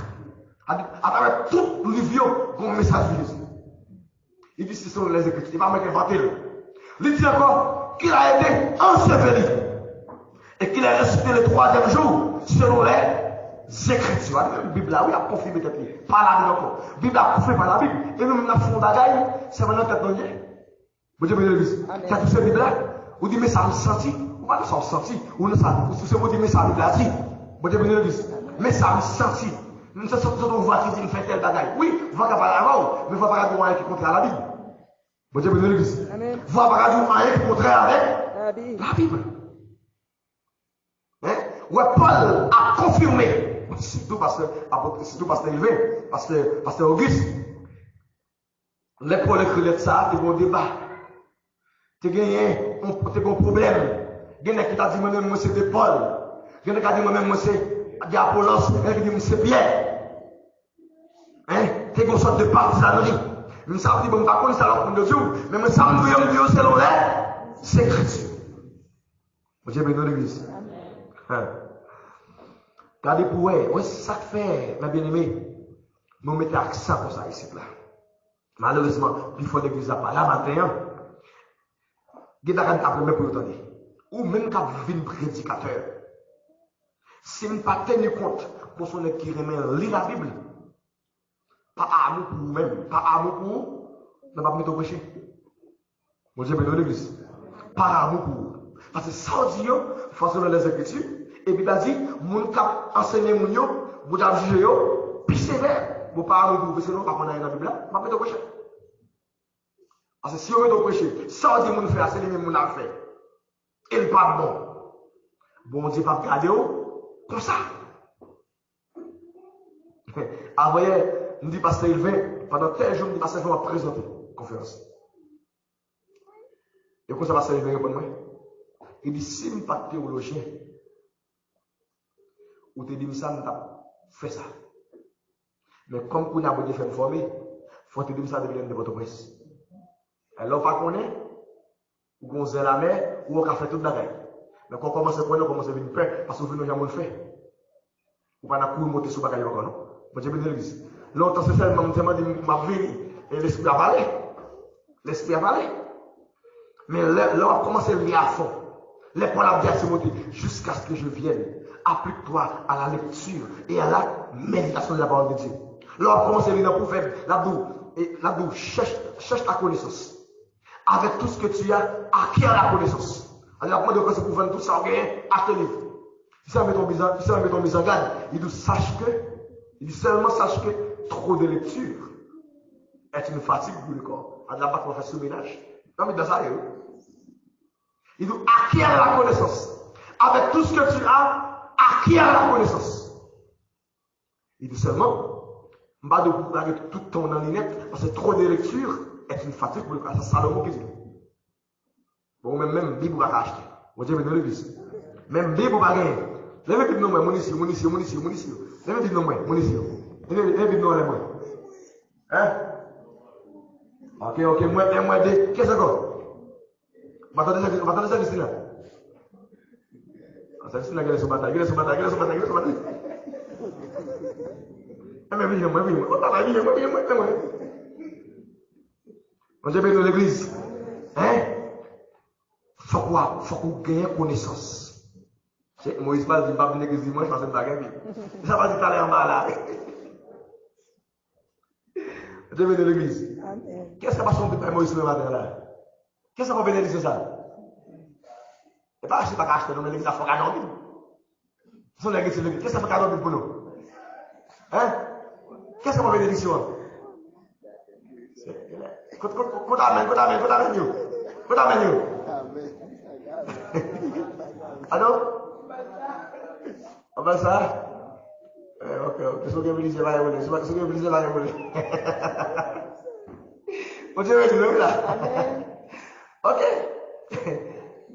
À travers tout livre, il y a un message de Jésus. Il dit, ce sont les Écritures. Il va mettre inventé. Il dit encore qu'il a été enseveli et qu'il est ressuscité le troisième jour selon les Écritures. La Bible, là, oui, a confirmé peut-être. Pas la Bible encore. La Bible a confirmé par la Bible. Et même la fond d'agaille, c'est maintenant tête d'ongé. Vous dites, il y a tous ces Bibles là. Vous dites, mais ça me sentit. Ou pas ça me sentit. Ou non, ça. Vous dites, mais ça me Bible là. Vous dites, mais ça me sentit. Nous sommes tous on voit qui dit, fait tel bagaille. Oui, vous voyez pas avant, mais vous voyez pas qui contraire à la Bible. Vous dites, l'église. Vous voyez pas qui contraire avec la Bible. Ouais, Paul a confirmé. Surtout pasteur élevé, pasteur Auguste. Les Paul écrit ça, tu as un débat. Tu as un problème. Il y a qui t'a dit moi-même, moi c'est de Paul. Il y a qui t'a dit moi-même, moi c'est d'Apollos. Il y a qui dit moi c'est Pierre. Tu as une sorte de partisanerie. Même ça, je ne sais pas comment ça va prendre mais moi ça me dit selon les Écritures. J'ai béni l'église. Regardez pour vous, ça fait, mes bien-aimés, nous mettons accent pour ça ici. Là. Malheureusement, il faut l'église là, là matin, il y a des gens pour entendre. Ou même quand vous venez prédicateur, si vous ne pas tenir compte pour son qui remet lire la Bible, pas amour pour vous-même, pas amour pour vous, ne pas mettre au péché. Moi, j'ai béni l'église. Pas amour pour vous. Parce que sans Dieu, il faut selon les Écritures. Et puis il a dit, mon cap enseigner mon yo, vous avez jugé yo, puis sévère. Vous parlez de vous, sinon, pas qu'on a dans la Bible, je vais te péché. Parce que si on veut te péché, sans dire mon frère, c'est lui-même mon a fait. Et le pas bon. Bon Dieu, pas garder comme ça. Après, nous dit pasteur Elvin, pendant tel jour, nous dit pasteur Elvin va présenter conférence. Et comme ça, pasteur Elvin répond moi. Il dit, si je ne suis pas théologien, ou te dit, ça, fait ça. Mais comme vous n'avez pas fait former, il faut te dire ça de votre presse. Alors, pas qu'on est, ou qu'on se la mer, ou on a fait tout le bagage. Mais quand on commence à prendre, on commence à venir peur, parce que vous n'avez jamais fait. Ou pas qu'on monter sur le bagage encore, non? Moi, j'ai bien l'église. Longtemps, c'est ça, je dit, m'a venu, et l'esprit a parlé. L'esprit a parlé. Mais là, on a commencé à venir à fond. Les points à se monter jusqu'à ce que je vienne. Applique-toi à la lecture et à la méditation de la parole de Dieu. Là, on commence à venir dans le prophète, là-dedans, cherche ta connaissance. Avec tout ce que tu as, acquiert la connaissance. Alors, après, de pour vendre tout ça, achète le livre. Si ça met ton mise en garde, il dit seulement sache que trop de lecture est une fatigue pour le corps. Alors, là-bas, on va faire ce ménage. Non, mais dans ça, il dit acquiert la connaissance. Avec tout ce que tu as, acquiert la connaissance. Il dit seulement, pas de tout ton en lignette, parce que trop de lecture est est une fatigue pour le cas. C'est Salomon qui dit. Bon, même Bible va acheter. Bon Dieu, dans l'église. Même Bible va gagner. Levez Bible non moi, munition. Levez Bible non moi, munition. Levez Bible non moi. Hein? Ok, moi, qu'est-ce que c'est encore? On va attendre ça, Christina. Ça, Christina, elle est sur bataille. Mais oui, moi. On dit dans l'église. Hein? Faut qu'on gagne connaissance. Moïse parle de pas venir l'église dimanche parce que ça va dire aller en bas là. On dit dans l'église. Qu'est-ce que va passer de Moïse le matin là? Qu'est-ce que va venir dire ça? Et pas acheter dans l'église à fond à dormir. Qu'est-ce que ça fait à dormir pour nous? Hein? Qu'est-ce que va venir dire ça? Qu'on amène. Allô? On va ça? Ok. Ce que vous lisez là, on dirait que nous là. Ok.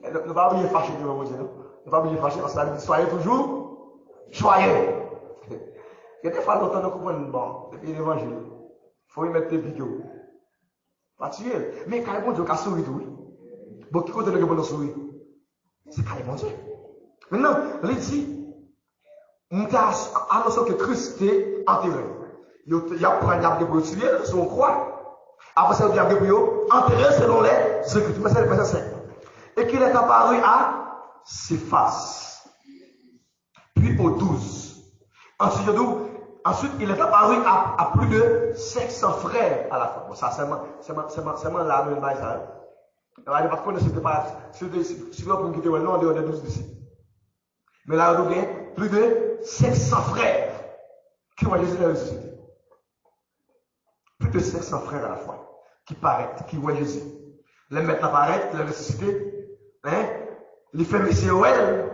Ne pas oublier fâcher devant vous, ne pas oublier fâcher parce que ça dit soyez toujours joyeux. Il y a des fois longtemps nous comprenons bon, depuis l'évangile. Il faut y mettre des vidéos. Pas tuer. Mais quand bon Dieu a souri tout. Bon, qui côté le bon souri? C'est quand bon Dieu. Maintenant, il dit, on a annoncé que Christ est enterré. Il y a pris un diable pour le tuer, son croix. Après ça, il y a un diable pour enterré selon les Écritures. Verset 5. Et qu'il est apparu à Céphas, puis aux 12. Ensuite, il est apparu à plus de 500 frères à la fois. Bon, ça, c'est là, le bail, ça. Alors, parce qu'on ne sait pas, si l'on quitte le nom, on est 12 ici. Mais là, on a plus de 500 frères qui voient Jésus ressuscité. Plus de 500 frères à la fois qui paraissent, qui voient Jésus. Les mettre apparaître, les ressusciter, hein, les faire Monsieur Well.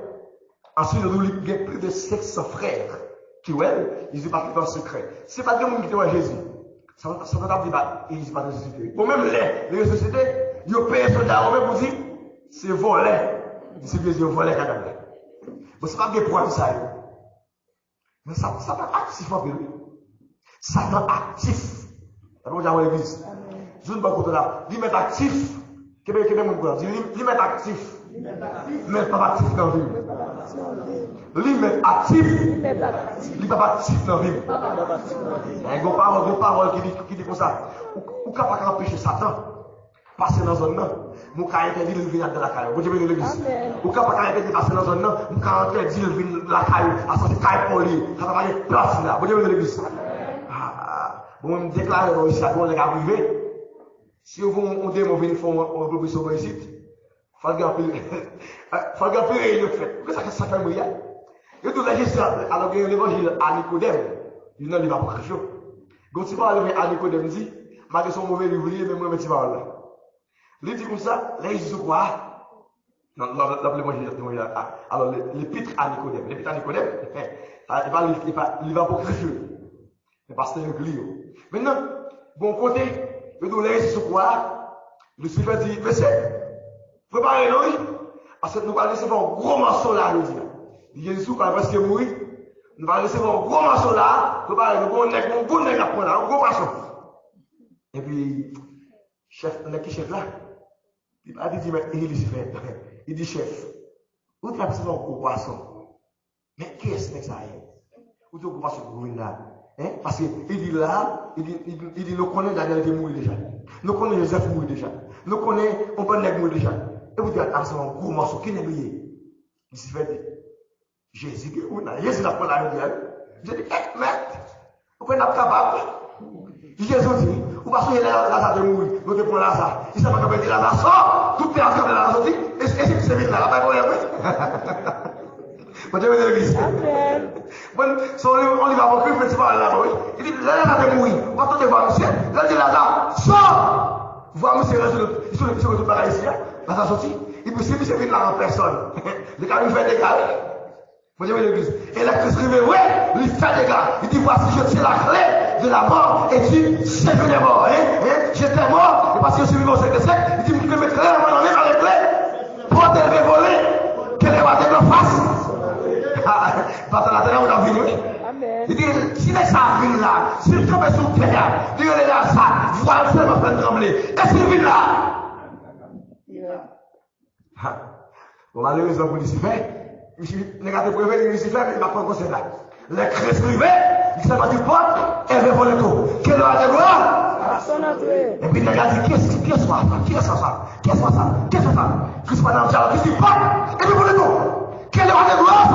Ensuite, il y a plus de 500 frères qui voient, ils sont partis dans le secret. C'est pas quelqu'un qui voit Jésus. Ça va pas dire, ils sont pas ressuscités. Ou même les ressuscités, ils ont payé son argent, même pour dire, c'est volé. C'est Jésus, volé cadavre. Bon, c'est pas des points de ça. Mais ça va actif en lui. Satan actif. Ça veut dire dans l'église. Je ne sais pas quoi là. Il met actif. Qu'est-ce que vous dire? Il met actif. Mais pas actif dans la vie. Il met actif. Il pas actif dans la vie. Il y a une parole qui dit comme ça. Ou capable d'empêcher Satan passer dans la zone là. Nous avons interdit de venir dans la caille. Vous avez l'église. Ou capable d'interdire de passer dans la zone là. Nous avons interdit de venir dans la caille. À sortir caille pour lui. Ça va pas de place là. Vous avez l'église. Bon, on me déclare ici à quoi les gars privés. Si on dit qu'on vient faire une proposition ici, il faut le garder le fait. Pourquoi ça fait mourir? Et tout le alors que l'évangile à Nicodème, il n'a pas quelque chose. Quand tu vas arriver à Nicodème, dit, malgré son mauvais livre, même moi, tu vas là. Il dit comme ça, là, il dit quoi? Non, l'évangile, alors l'épître à Nicodème, il va pour quelque chose. Mais parce que c'est un client. Maintenant, bon côté, le douleur sur quoi? Le Seigneur dit, monsieur, préparez-nous, parce que nous allons recevoir un gros morceau là, le dire. Jésus, quand il va se mourir, nous allons recevoir un gros morceau là, préparez-nous, un gros nègre à prendre, un gros morceau. Et puis, chef, on est qui chef là? Il a dit, il dit, chef, où tu as recevoir un gros poisson? Mais qui est-ce que ça y est? Où tu as un gros poisson pour venir là? Hein? Parce qu'il dit là, il dit, nous connaissons Daniel qui est mort déjà. Nous connaissons Joseph mort déjà. Nous connaissons, on peut nègre mort déjà. Et vous dites, ah, c'est un gros morceau, qui n'est lié? Il s'est fait, Jésus qui est mort là. Jésus n'a pas la vie. Je dis, eh, mec, vous pouvez pas capable. Jésus dit, vous passez là, ça de mourir. Nous te prenons là, ça. Il s'est pas capable de dire là, sort, tout est ensemble là, sorti. Et c'est c'est vite là, pas de problème. Bon Dieu, l'église. Amen. Bon, on y va pour Christ, mais c'est pas là, oui. Il dit, là, ça te mourir. Vous attendez voir, monsieur. Là, il dit, là, sort. Voir, monsieur, ils sont tous pareils ici, là, ça sorti. Et puis, si monsieur vient là en personne, les gars, il fait des gars. Bon Dieu, l'église. Et là, Christ dit, ouais, il fait des gars. Il dit, voici, je tiens la clé de la mort et du séjour des morts. J'étais mort Et parce que je suis venu au 5 siècle, il dit, je mettrai la main en main avec clé pour te voler, qu'elle est à en face. Parce que la terre, on a venu. Il dit, si les gens viennent là, s'ils tombent sous terre, ils disent là, ça, voilà seulement faire trembler. Est-ce qu'ils viennent là? Bon, malheureusement pour Lucifer, négatif pour Lucifer, il va prendre conseil là. Les chrétiens privés, ils s'en vont du porte, et ils vont le tout. Quelle heure de gloire? Et puis, il a dit, qu'est-ce que c'est ça? Qu'est-ce que c'est ça? Qu'est-ce que c'est ça? Qu'est-ce que c'est ça? Qu'est-ce que c'est ça? Qu'est-ce que c'est ça? Et puis, pour le tout. Quelle heure de gloire?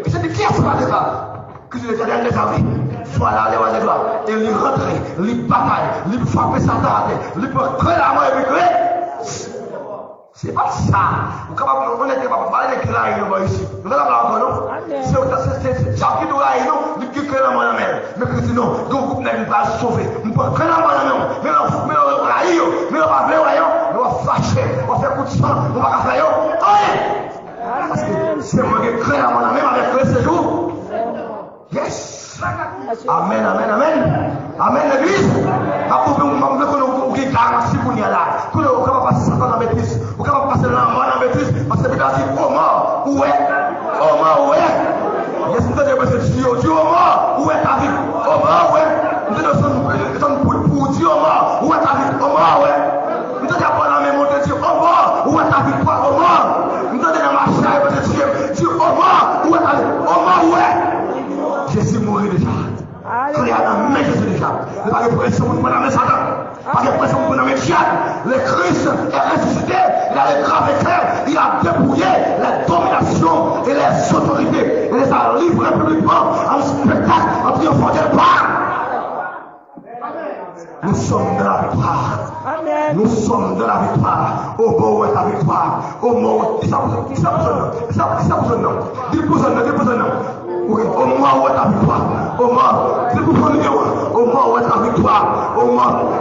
Et je dis, qui est-ce que c'est ça? Que je les ai des amis. Voilà les rois de gloire. Et lui rentrer, lui bataille, lui frapper sa tête, lui créer la main et puis créer. C'est pas ça. On est capable de parler de créer ici. Nous allons encore non? C'est Jacques qui doit aller, nous qui crée la main en mer. Mais que sinon, le groupe n'est pas sauvé. Nous pouvons créer la main en mer. Mais on va railler, mais on va faire, on va fâcher, on va faire coup de sang, on va faire. Parce que c'est moi qui crée la main en mer avec le séjour. Yes. Amen, amen, amen. Amen, l'église. Après, on va passer pour nous là. On va passer ça dans la bêtise. On va passer dans la bêtise. Parce que Pédale dit, oh mort, où est? Oh mort, où est? Yes, nous devons dire, Dieu, oh mort, où est ta vie? Oh mort, où est? Nous devons pour Dieu, oh mort, où est ta vie? Oh mort, où est? Nous devons prendre la même mot de Dieu, oh mort, où est ta victoire? Oh mort. Nous devons marcher avec Dieu, Dieu, oh mort, où est ta vie? Oh mort, où est? Jésus mourit déjà. Il y a la main Jésus déjà. Il n'y a pas de pression pour nous dans Satan. Pas de pression pour nous dans le diable. Le Christ est ressuscité. Il a les graves terres. Il a dépouillé les dominations et les autorités. Il les a livrés publiquement en spectacle, en triomphant de part. Nous sommes de la victoire. Nous sommes de la victoire. Au mot où est la victoire. Au mot où est la victoire. Au moment où est la victoire, au moment où est la victoire, au moment où est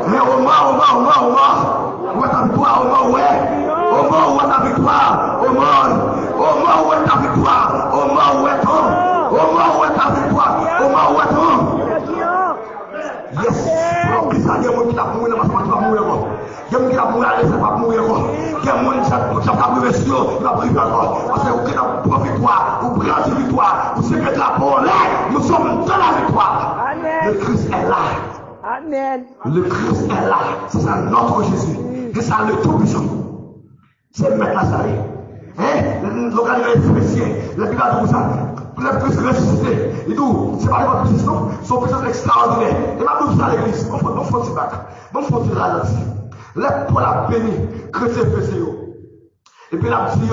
la victoire, au moment où est la victoire, au moment où est la victoire, au moment où est la victoire, au moment où est yes, il y a des gens qui ont mouru, il y a des gens qui ont mouru, il y a des gens qui ont mouru, il y a des gens qui ont mouru, parce que vous avez une victoire, vous prenez une victoire, vous savez que la parole est, nous sommes dans la victoire. Le Christ est là. Amen. Le Christ est là. C'est ça notre Jésus. C'est ça le tout-puissant. C'est mettre la salle. L'organisme spécial, la Bible dit ça. Le Christ ressuscité. Et d'où? C'est pas votre puissance, son puissance extraordinaire. Et maintenant, vous à l'église. On faut se battre. On faut se ralentir. Pour la béni, chrétien fait. Et puis la dit,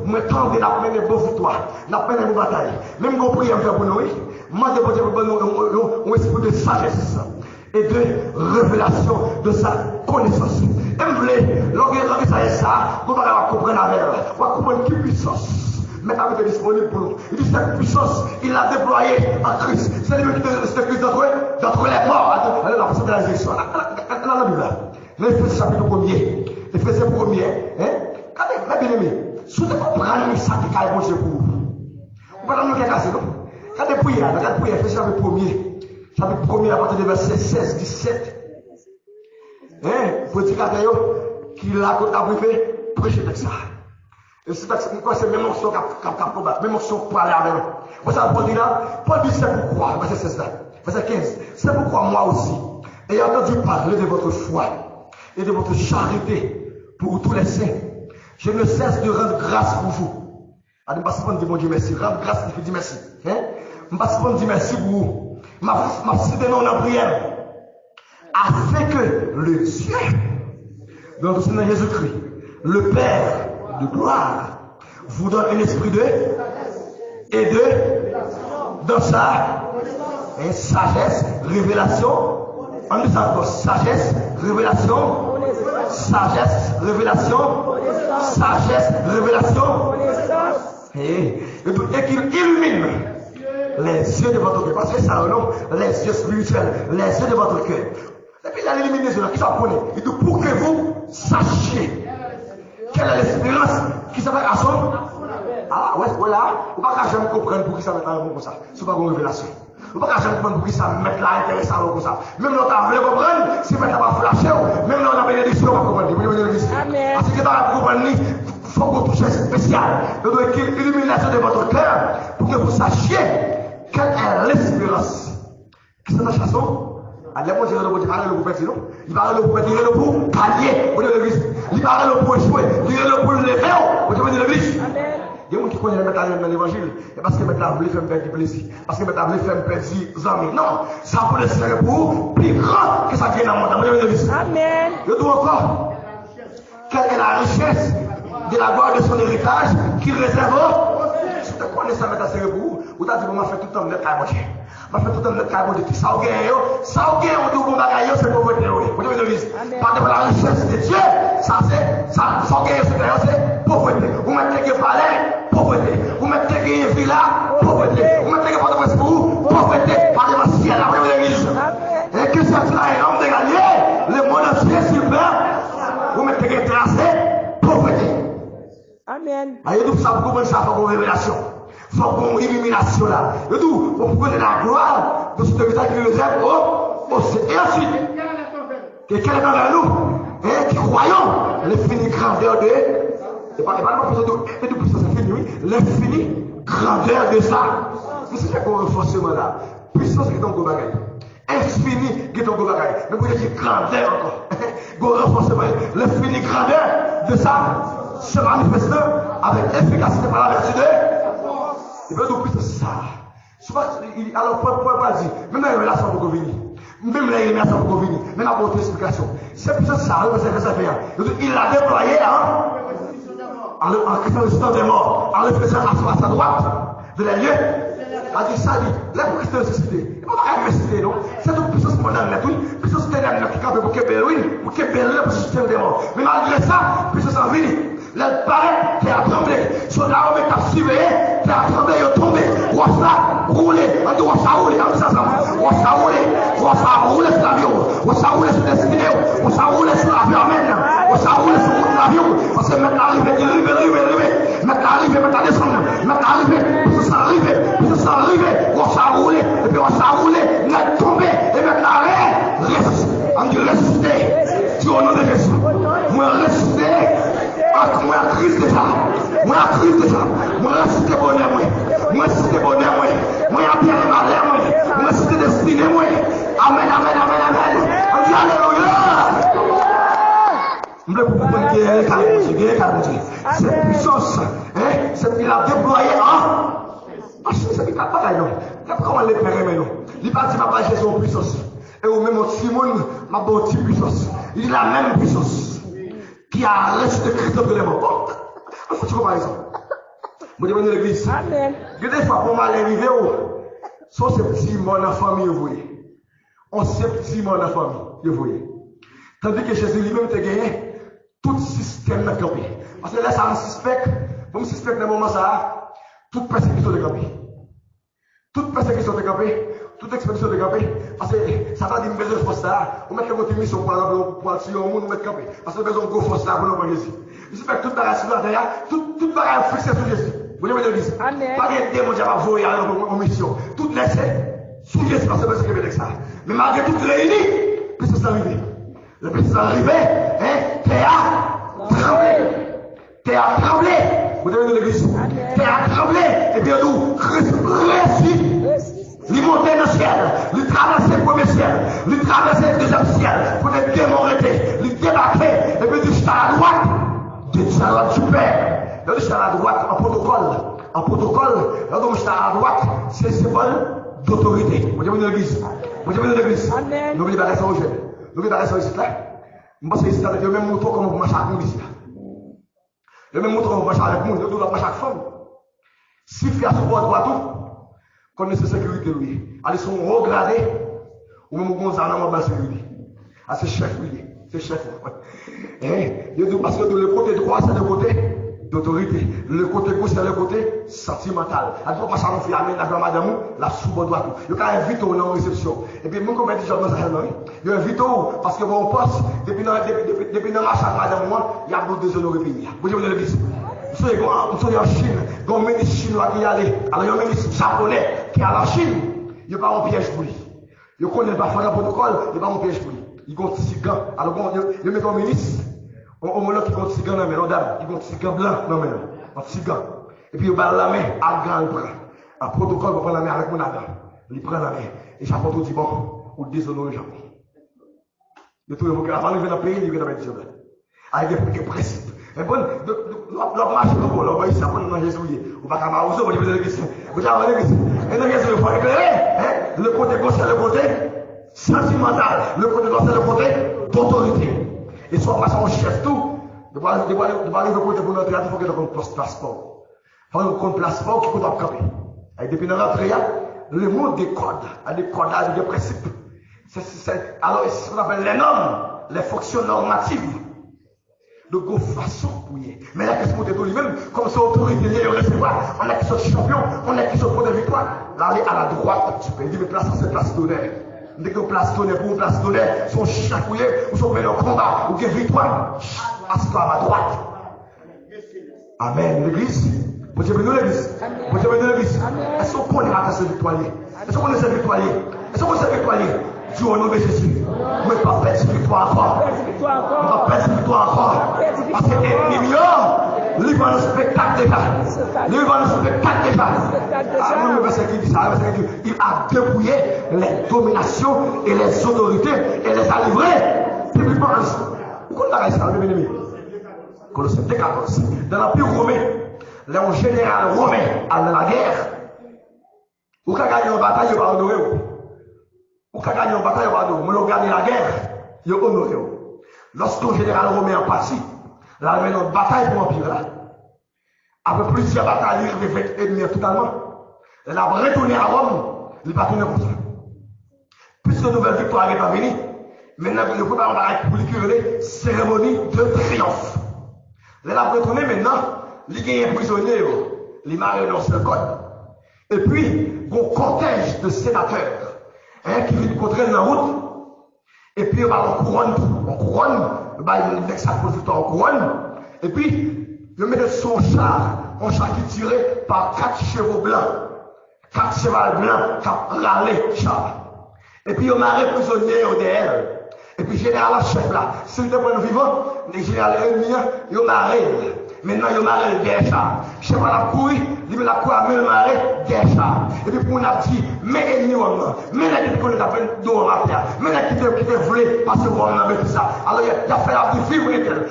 moi, tendez la peine de bonne victoire, la peine de bonne bataille. Même qu'on prie pour nous, moi, je veux un esprit de sagesse et de révélation de sa connaissance. Et vous voulez, lorsque ça est ça, vous allez comprendre la mer, vous allez comprendre quelle puissance. Mais avec disponible pour nous. Il dit cette puissance, il l'a déployée en Christ. C'est lui qui te Christ d'entre les morts. La façon de la résurrection. Dans la Bible, l'Éphésiens chapitre 1er, Éphésiens 1er, regardez, mes bien-aimés, si vous comprenez ça qui est bon Dieu pour vous, vous ne pouvez pas casser, non? Regardez prière, Éphésiens chapitre 1er, chapitre 1er à partir du verset 16, 17. Prédicateur qui l'a privé, prêcher avec ça. Et c'est même option qu'a combattre, même option pour aller avec nous. Vous savez, Paul dit là, Paul dit c'est pourquoi, verset 16 là, verset 15, c'est pourquoi moi aussi, ayant entendu parler de votre foi et de votre charité pour tous les saints, je ne cesse de rendre grâce pour vous. Je ne passe pas de dire bon Dieu merci, rendre grâce, il dit merci. Je ne passe pas de dire merci pour vous. Ma cité non en prière, afin que le Dieu de notre Seigneur Jésus-Christ, le Père de gloire, vous donne un esprit dans sa sagesse, révélation. On dit ça encore, sagesse, révélation, sagesse, révélation, et qu'il illumine les yeux de votre cœur. Parce que ça, non, les yeux spirituels, les yeux de votre cœur. Et puis il a éliminé les yeux là, qui s'appelle, il dit pour que vous sachiez quelle est l'espérance qui s'appelle à son. Ah ouais, voilà. Vous ne pouvez pas jamais comprendre pour qui ça va être comme ça. Ce n'est pas une révélation. Vous ne pouvez pas comprendre pour qui ça mettre là intéressant comme ça. Même là, on veut comprendre, si vous n'avez pas flashé, même là, on a bénédiction, on va comprendre. Parce que dans la comprendre, il faut qu'on touche spécial. Il doit être une illumination de votre cœur pour que vous sachiez quelle est l'espérance. Qu'est-ce que c'est la chanson? Allez, moi, je vais vous parler le pour non? Il parle le pour dire le pour pallier, au niveau de l'église. Il parle le pour échouer, dire le pour lever, au niveau de l'église. Il y a des gens qui connaissent le dans l'évangile, et parce que maintenant, vous voulez faire me perdre du plaisir. Parce que maintenant, vous voulez faire me perdre des amis. Non, ça peut le faire pour plus grand que ça vient dans le monde. Au niveau de l'église. Amen. Je dis encore, quelle est la richesse de la gloire de son héritage qui réserve? Si tu connais ça, maintenant, c'est pour vous. Vous t'avez dit, on va faire tout le temps de la manger. On va faire tout le temps de la manger. Ça, on gagne, on dit, on va gagner, c'est pour pauvreté. Au niveau de l'église. Par de la richesse de Dieu, ça, c'est, ça, on gagne, c'est pauvreté. Vous mettez que palais, pauvreté. Vous mettez que villa, pauvreté. Vous mettez que porte-presse pour vous, pauvreté. Par de ciel, au niveau de l'église. Et que ça soit un homme de gagner, le monde entier, super. Vous mettez que tracé, pauvreté. Amen. Aïe, tout ça, vous comprenez ça, pour vos révélations. Il faut qu'on illumination là. Et tout, on peut la gloire de ce visage qui réserve au ciel. Et ensuite, quelqu'un est dans nous, et qui croyons l'infinie grandeur de. Et pas de puissance infinie, oui. L'infinie grandeur de ça. Mais c'est un renforcement là. Puissance qui est dans le bagaille. Infini qui est dans le bagaille. Mais vous dites grandeur encore. Go renforcement. L'infinie grandeur de ça se manifeste avec efficacité par la vertu de. Il veut nous puissance ça. Alors, pourquoi dire, même la révélation pour venir, même la révélation pour venir, même la bonne explication. C'est puissance ça, c'est ça fait. Il l'a déployé en Christ des morts, en le faisant à sa droite de la lieu. A dit ça, dit, là pour Christ ressuscité. Il ne faut pas ressusciter, non? C'est une puissance mondiale, oui. Puissance ténèbre qui campe pour qu'elle oui, pour qu'elle belle pour système des morts. Mais malgré ça, puissance en vie. Là, pareil, qui a tremblé. Sur la homme qui a suivi, qui a tremblé, il a tombé. On va rouler, on va rouler, on va rouler sur l'avion, on va rouler sur l'esquina, on va rouler sur l'avion, amen. On va rouler sur l'avion, parce que maintenant arrivé, maintenant arrivé, maintenant descendre, maintenant arrivé, puissance arrivé, on va rouler, et puis on va rouler, on va tomber, et maintenant reste, on dit ressuscité, tu au nom de Jésus, moi ressuscité. Moi, Christ déjà. Moi, Christ déjà. Moi, ressuscité bonheur, moi, ressuscité bonheur, moi, bien et malheur, moi, ressuscité destiné, moi. Amen, amen, amen, amen. On dit alléluia. Je voulais vous comprendre qu'il y a un cette puissance, il a déployé, c'est pas pareil, non. Comment les faire, mais non. Il pas dit, papa, Jésus en puissance. Et au même Simon, ma bonne puissance. Il a la même puissance. Qui a resté Christ de l'émort. Il faut que tu comprennes ça. Vous devez l'église. Amen. Des fois, pour mal arriver, sont ces petits morts dans la famille, vous voyez. On ces petits morts dans la famille, vous voyez. Tandis que Jésus lui-même a gagné tout système de campé. Parce que là, ça me suspecte, vous me suspectez dans le moment ça, toute persécution de campé. Toute persécution de campé. Toute expédition de camper, parce que ça va dire une besoin de force là, on met votre mission par exemple pour attirer au monde, on met camper, parce que besoin de gros force là pour nous Jésus. Je sais que toute bagage sur la terre, toute bagage fixée sur Jésus. Vous voyez l'église? Pas de démon qui va voyer en mission. Tout laissé sur Jésus parce que c'est que ça. Mais malgré tout réuni, puisque c'est arrivé. Le puissance arrivé, t'es à trembler. Vous devez l'église. T'es à trembler, et bien nous, réussi. Il montait dans le ciel, il traversait le premier ciel, il traversait le deuxième ciel, pour les démons arrêter, il débarquait, et puis il dit, à la droite, à la droite du Père. Il dit, à la droite, en protocole, là donc à la droite, c'est le symbole d'autorité. Vous avez une église, n'oubliez pas ça au jeu, n'oubliez pas ça ici, là. Je pense que c'est avec le même mouton comme vous marchez avec nous ici, là. Le même mouton comme vous marchez avec nous, nous devons marcher avec femme. Si fait à ce droit tout, connaissez la sécurité, lui. Allez, sont haut gradés, ou même au ça dans la sécurité. Ah, c'est chef, lui. C'est chef. Parce que de le côté droit, c'est le côté d'autorité. Le côté gauche, c'est le côté sentimental. Alors, pas ça, on fait amener la madame, la sous-droite. Il y a un vito dans la réception. Et puis, moi, comme je dis, il y a un vito, parce que mon poste, depuis dans la marche à madame, il y a beaucoup de déshonorés pays. Vous voyez, le vice. Vous soyez en Chine, il y a un ministre chinois qui est allé, alors il y a un ministre japonais qui est allé en Chine. il n'y a pas un piège pour lui. Il connaît pas faire un protocole, il n'y a pas un piège pour lui. Il compte 6 gants. Alors bon, il met un ministre, homologue qui compte 6 gants dans la main, dame, il compte 6 gants blancs dans la main, 6 gants. Et puis il va la main, à grand le prend. Un protocole pour prendre la main avec mon adam. Il prend la main. Et Japon tout dit bon, ou déshonorer le Japon. De tout le monde, avant de venir dans le pays, il vient dans le pays. Avec des principes. Mais bon, l'homme marche le bon, l'homme ici, après nous Jésus, ou pas qu'à Marouzo, vous avez des questions. Vous avez des questions. Et dans les questions, il faut éclairer. Le côté gauche, c'est le côté sentimental. Le côté droit, c'est le côté d'autorité. Et soit pas son chef tout, de voir arriver au côté pour notre il faut que nous ayons un passeport. Il faut que nous ayons un passeport qui coûte à camper. Et depuis notre entrée, le monde des codes, des codages, des principes. Alors, c'est ce qu'on appelle les normes, les fonctions normatives. De go façon pour y. Mais la question de lui-même, comme c'est autorité, il y a recevoir, on a qui sont champions, on a qui sont pour des victoires. Là, aller à la droite du pays, il dit, mais place, c'est place d'honneur. Dès que place d'honneur pour une place d'honneur, sont chacouillés, ou sont menés au combat, ou des victoires, assis-toi à ma droite. Amen. L'église. Vous avez venu l'église. Vous avez venu l'église. Est-ce qu'on connaît à ce victorieux? Est-ce qu'on connaît ce victorieux? Est-ce qu'on connaît ce victorieux? Dieu au nom de Jésus. Je ne vais pas perdre cette victoire encore. Je ne vais pas perdre cette victoire encore. Parce que l'ennemi, il va nous spectacle déjà. Il va nous spectacle déjà. Le verset qui dit ça, le verset qui dit, il a dépouillé les dominations et les autorités et les a livrés. Publiquement. Vous connaissez ça, l'ennemi. Colossiens 14. Dans l'Empire romain, les général romain à la guerre, ou quand gagner une bataille, il va honorer. Ou quand gagner une bataille, il va honorer. Mais gagner la guerre, il va honorer. Lorsque le général romain est parti, là, il y a une bataille pour l'Empire là. Après plusieurs batailles, il fait ennemis totalement. Il a retourné à Rome, il va tourner comme ça. Puisque la nouvelle victoire n'est pas venue, maintenant, il faut pas pour les cérémonie de triomphe. Il a retourné maintenant, il y a un prisonnier, il m'a renoncé le code. Et puis, un cortège de sénateurs qui viennent contrer la route. Et puis, on couronne, il met sa victoire en couronne. Et puis, il met son char, un char qui est tiré par 4 chevaux blancs. 4 chevaux blancs qui ont râlé le char. Et puis, on m'a prisonnier au derrière. Et puis, général chef là, si nous sommes vivants, les généraux ennemis, ils ont marré. Maintenant, ils ont marré le guerre char. Chef à la couille, il la couille à marré guerre char. Et puis, pour nous a dit, mais ennemis, mais la qui connaît la peine d'eau à terre, mais la qui te voulait passer au monde avec tout ça. Alors, il a fait la vie, vivre-t-elle.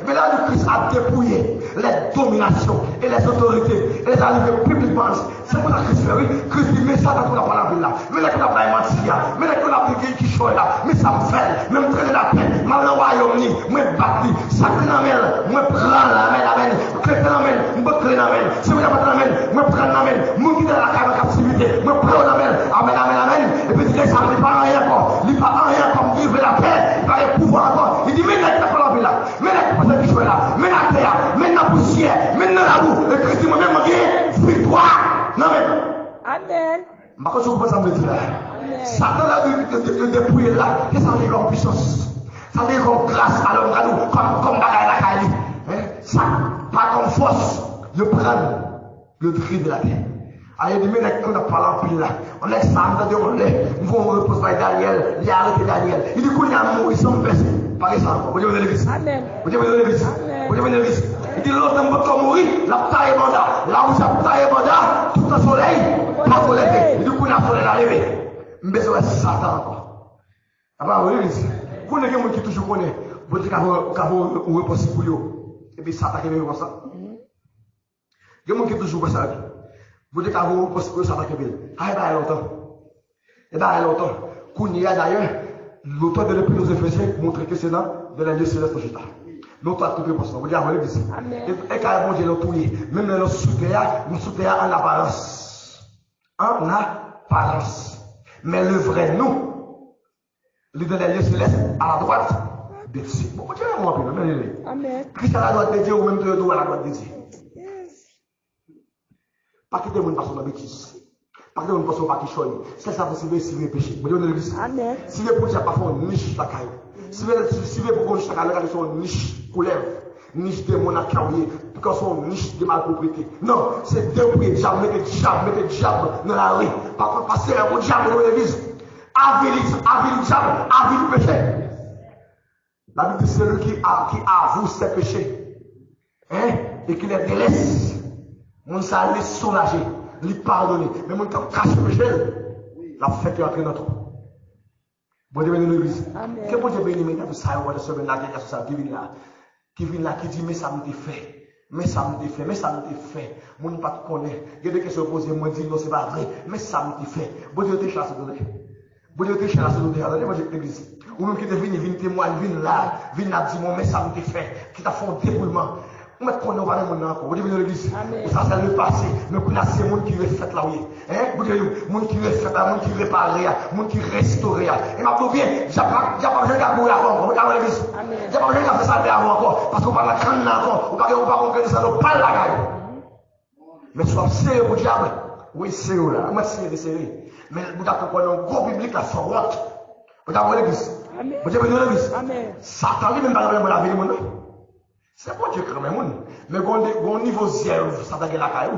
Mais là, le Christ a dépouillé les dominations et les autorités et les arrivées publiquement. C'est pour la Christ fait, oui. Christ dit, mais ça, dans la parole là. Mais là, qu'on a pas menti, mais là, qu'on a pris qui choisit là. Mais ça me fait, même traîner la paix, mal dans le royaume, moi, battre, ça crée la main, moi, prendre la main, crée la main, moi, crée la main, si vous n'avez pas la main, moi, prendre la main, moi, quitter la captivité, moi, prendre la main, amen. Et puis, il dit, ça ne dit pas rien encore, il dit pas rien comme vivre la paix, il va y pouvoir encore. Il dit, mais là, il pas la vie là, mais là, il pas qui choisit là, mais la terre, mais la poussière, mais la boue, et Christ, moi-même, moi, victoire. Non, mais. Amen. Ma chose, vous pensez me dire là. Satan a de dépouiller là. Qu'est-ce que ça veut dire comme puissance? Ça veut dire comme grâce à l'homme, comme bagaille la Kali. Ça, pas comme force. Je prends le tri de la terre. Allez, demain, on a parlé en pile là. On est ça, on est. Nous on repose par Daniel. Il a arrêté Daniel. Il dit qu'on y a mort, ils sont blessés. Par exemple, vous devez l'église. Amen. Vous devez l'église. Vous devez l'église. Il dit l'autre n'a pas mourir, la taille est mandat. Là où ça taille est mandat, tout le soleil, pas pour l'été. Il dit qu'on a soleil à lever. Mais c'est Satan encore. Alors, vous voyez, vous n'avez pas qui toujours connaît. Vous dites qu'avant, on repose pour lui. Et puis Satan qui vient comme ça. Il y a des gens qui toujours comme ça. Vous dites qu'avant, on repose pour lui, Satan qui vient. Ah, il y a longtemps. Il y a longtemps. Qu'on y a d'ailleurs, l'auteur de l'Épître aux Éphésiens montre que c'est là de la Dieu céleste au Jésus. Nous sommes tout pour ça. Vous dites, l'église. Et quand bon Dieu l'a touillé, même dans le sous-terre, en apparence. En apparence. Mais le vrai nous, le de la Dieu céleste à la droite de Dieu. Bon, Dieu est moi, Amen. Christ à la droite de Dieu ou même Dieu à la droite de Dieu. Pas quitter mon passion de bêtise. Pas quitter mon passion de qui choisit. C'est ça pour s'y péché. Vous dites, l'église. Amen. Si les pour dire parfois, niche la caille. Si vous pour qu'on chacun regarde son niche couleur, niche de mon accaouillé, parce qu'on niche de malpropriété. Non, c'est deux prix, diable, mettez diable dans la rue. Par contre, passer un bon diable dans l'église. Avile diable, avile péché. La Bible dit c'est celui qui avoue ses péchés. Hein? Et qui les délaisse. Mon ça les soulager, les pardonner. Mais mon temps cache le péché. La fête est entrée dans notre. Bon Dieu béni l'église. Que bon Dieu béni maintenant, vous savez, on va se mettre là, ça qui vient là. Qui vient là, qui dit, mais ça me fait. Mais ça me fait, mais ça me fait. Mon ne pas te connaît. Il y a des questions posées, moi je dis non, c'est pas vrai. Mais ça me fait. Bon Dieu te chasse de bon Dieu te chasse de regardez, moi j'ai l'église. Ou même qui te vient témoigne, vient là, vient là, dit, mais ça me fait. Qui t'a fait un débrouillement. On va qu'on va aller maintenant encore. Vous devez l'église. Ça c'est le passé. Mais pour là c'est le monde qui refait là oui. Hein? Vous devez le monde qui refait là, monde qui répare, monde qui restaure. Et m'a dit bien, j'ai pas besoin de mourir avant. Regardez l'église. J'ai pas besoin de faire ça avant encore parce qu'on parle la canne encore. On parle que ça ne parle la gagne. Mais soit sérieux au diable. Oui, sérieux là. Moi sérieux. Mais vous avez compris un gros biblique là sur what? Regardez l'église. Vous devez l'église. Satan lui même pas la vie mon. C'est bon Dieu quand même, mais au niveau zéro, ça t'a la caillou.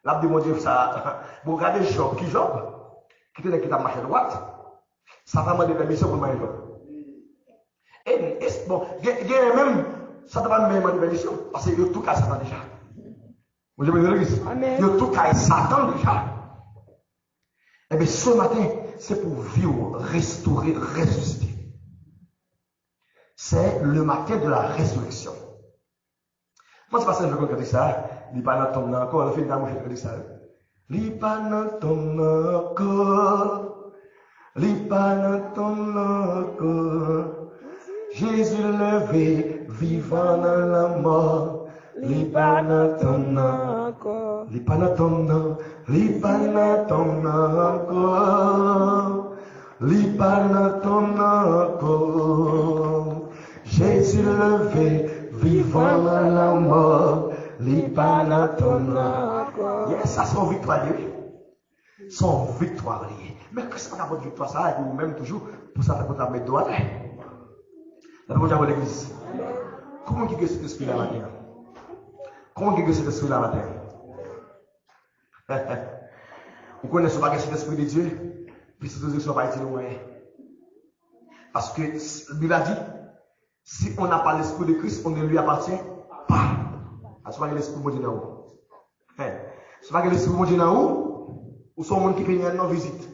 Là, mon Dieu, ça, vous regardez Job, qui t'a marché droite, ça t'a demandé permission pour marcher droite. Et bon, même, ça t'a pas demandé permission, parce que tout cas, Satan déjà. Vous avez l'église? Il y a tout cas, Satan déjà. Eh bien, ce matin, c'est pour vivre, restaurer, ressusciter. C'est le matin de la résurrection. Moi, c'est pas ça que je veux dire ça. Il pas dans ton encore. Le film d'amour, je veux dire ça. Il pas dans ton encore. Il pas dans ton encore. Jésus levé, vivant dans la mort. Il pas dans ton encore. Il pas dans ton encore. Il pas dans ton encore. Il pas dans ton encore. Jésus levé. Vivant dans la mort, les panatona. Yes, ça sont victoire liées. Sont victoire liées. Mais qu'est-ce qu'on a votre victoire ça et vous-même toujours pour ça qu'on a mettre droit. La bonne à l'église. Comment qui cet esprit là matin? Comment qui cet esprit là matin? Vous connaissez pas cet esprit de Dieu? Puis cette résurrection va être loin. Parce que la Bible a dit si on n'a pas l'esprit de Christ, on ne lui appartient pas. Ce n'est pas l'esprit de Dieu dans vous. Ce n'est pas l'esprit de Dieu dans vous. Ou sont gens qui viennent en visite.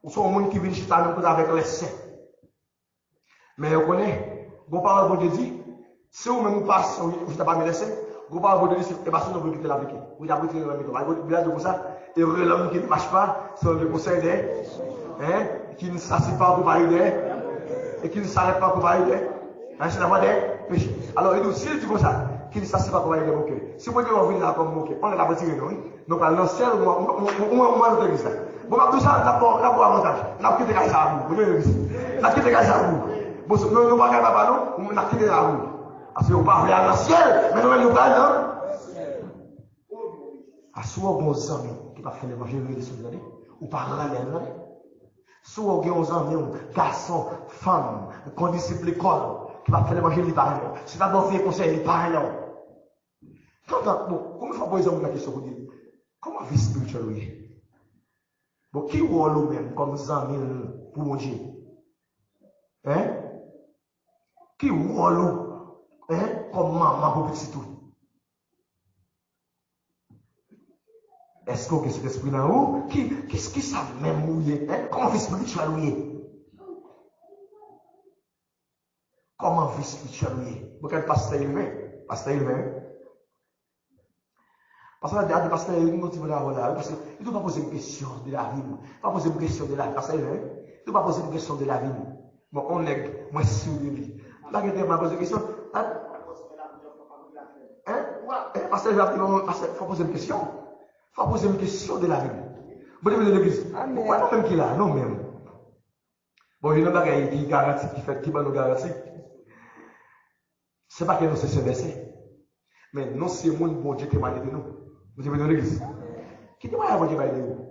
Ou sont gens qui viennent chuter avec les saints. Mais vous connaissez, vous parlez de Dieu dit, si vous même passez, vous n'avez pas mis les saints, vous parlez de Dieu dit, et bien si vous voulez quitter la vie, vous avez quitter la vie. Vous avez dit ça, et l'homme qui ne marche pas, c'est le conseil des, qui ne s'assied pas pour parler des, et qui ne s'arrête pas pour parler des. C'est la voie des péchés. Alors, il nous dit comme ça, qu'il ne s'assied pas comme un moquet. Si vous voulez venir là comme moquet, on l'a retiré, non? Donc, à l'ancien, on va l'église. Bon, tout ça, d'abord, avantage. On a quitté ça à vous. Vous voyez l'église? On a quitté ça à vous. Bon, nous ne pouvons pas nous, on a quitté à vous. Parce qu'on parle à l'ancien, mais nous, nous parlons, non? À soi, bons amis, qui va faire l'évangile de ce année, ou par l'année, soit on a un amis, garçons, femmes, qu'on disciple l'école, qui va faire l'évangile par exemple. C'est d'abord faire conseil par exemple. Bon, comment faut poser une question pour dire comment vie spirituelle est? Bon, qui rôle nous-mêmes comme amis pour mon Dieu? Hein? Qui rôle nous comme maman pour petit tout? Est-ce que cet esprit là où qu'est-ce qui ça même mouillé? Comment vie spirituelle est? Comment vie spirituelle est? Vous quel pasteur élevé? Pasteur élevé. Parce que la pasteur élevé, nous disons là, parce qu'il ne doit pas poser une question de la vie. Il ne doit pas poser une question de la vie. Pasteur élevé, il ne doit pas poser une question de la vie. Bon, on est, moi, sûr de lui. Là, il m'a posé une question. Pasteur élevé, il faut poser une question. Il faut poser une question de la vie. Vous devez de l'église. Pourquoi non même qu'il a? Non même. Bon, il y a un bagage qui garantit, qui va nous garantir. Ce n'est pas que nous sommes verset. Mais non, c'est le monde bon Dieu témoigne de nous. Vous avez dans l'église. Qui témoigne bon Dieu de nous?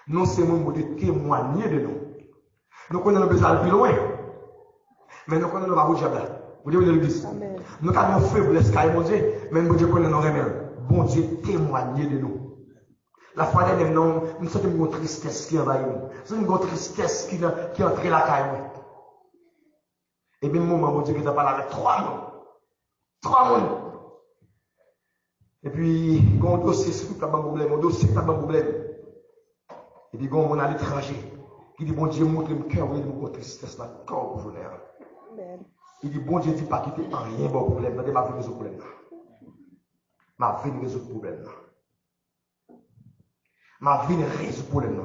Non, c'est le monde bon Dieu témoigner de nous. Nous connaissons besoin de plus loin. Mais nous connaissons pas le diable. Vous dites, l'église. Nous avons faiblesse, car mon Dieu, même Dieu connaît nos remèdes. Bon Dieu témoigne de nous. La foi dernière, nous sommes une tristesse qui envahit nous. C'est une tristesse qui entre la caille. Et bien, moment, mon Dieu, qui t'a parlé avec 3 mots. 3 mots. Et puis, il y a un dossier qui n'a pas de problème, un dossier qui n'a pas de problème. Et puis, il y a un à l'étranger qui dit, bon Dieu, montre le cœur, il me tristesse, là, corps pour vous. Il dit, bon Dieu, dit pas quitter en rien, bon problème, dans ma vie, résoudre le problème. Ma vie, résoudre le problème. Ma vie, résoudre le problème.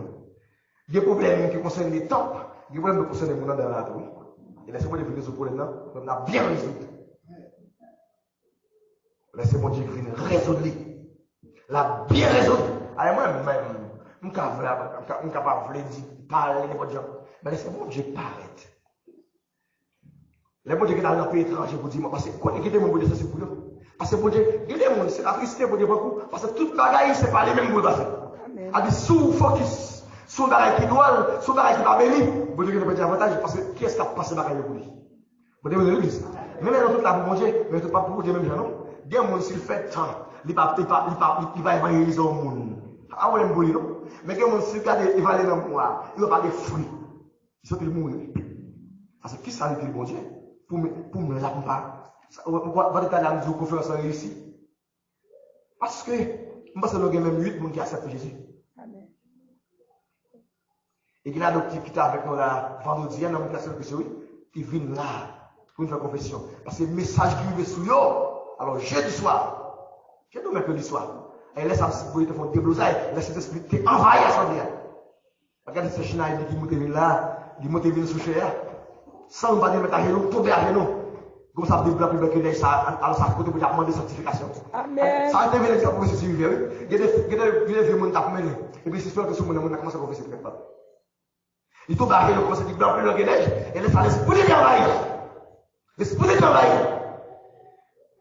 Il y a des problèmes qui concernent les temples, il y a des problèmes qui concernent les gens dans la vie. Et laissez-moi résoudre ce problème, on a bien résolu. Laissez-moi Dieu venir résoudre. La bien résoudre. Alors moi-même, je ne suis pas capable de dire, parler de gens. Mais laissez-moi Dieu paraître. Les gens qui sont dans un pays étranger pour dire, parce que quand ils ont dit ça, c'est pour eux. Parce que Dieu, c'est la tristesse pour dire beaucoup. Parce que toute bagaille, ce n'est pas les mêmes pour le passer. A dit, sous focus, sous bagaille qui doit, sous bagaille qui va bénir, vous devez pas dire avantage, parce que qui est-ce qui a passé bagaille pour lui? Vous devez l'église. Même dans toute la pour manger, mais pas pour Dieu même, non? Des gens, s'il fait tant, il va évangéliser au monde. Ah ouais, je non? Mais quand on s'il va aller dans le moi, il va pas des fruits. Il sont mourir. Parce que qui ça dit le bon Dieu? Pour me la pas. On va étaler à nous conférence ici. Parce que, moi, c'est le même 8 personnes qui acceptent Jésus. Amen. Et il y a un qui est avec nous là, vendredi, il y a une personne qui vient là pour nous faire confession. Parce que le message qui est sur eux, alors jeudi soir, jeudi ou mercredi soir, et laisse pour te faire des blousailles, laisse t'expliquer, envahir à son bien. Regardez ce chien qui monte là, qui monte sous cher, sans pas dire mettre à genoux, tomber à genoux. Comme ça, vous devez plus que ça, alors ça côté pour demander certification. Amen. Ça a été venu pour se suivre. Il y a des gens qui ont mené. Et puis, c'est sûr que ce monde a commencé à confesser quelque part. Il tombe à genoux, comme ça, il blanc plus le neige, et laisse l'esprit de travail. L'esprit de travail.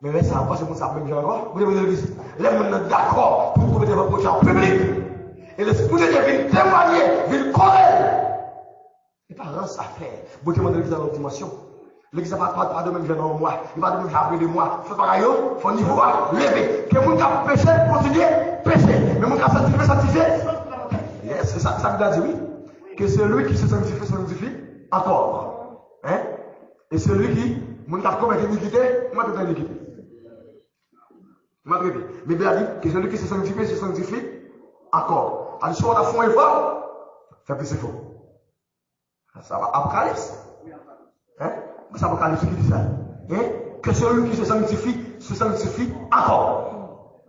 Mais là, ça va pas se monter à même encore. Vous devez le dire. Les gens sont d'accord pour trouver des reproches en public. Et l'esprit de Dieu vient témoigner, vient correct. Et pas rien à faire. Vous demandez l'église dans notre dimension. L'église va pas de même jeune en moi. Il va de même après de moi. Faut pas il faut niveau lever. Que mon cap péché, continuer, pécher. Mais mon cap sanctifié. Yes, c'est ça que tu as dit, oui. Que celui qui se sanctifie encore. Hein? Et celui qui, mon cap commet l'iniquité, moi je te l'iniquité. Mais bien dit que celui qui se sanctifie encore. Alors, si on a fait un effort, c'est plus faux. Ça va, Apocalypse. Hein? C'est Apocalypse qui dit ça. Hein? Que celui qui se sanctifie encore.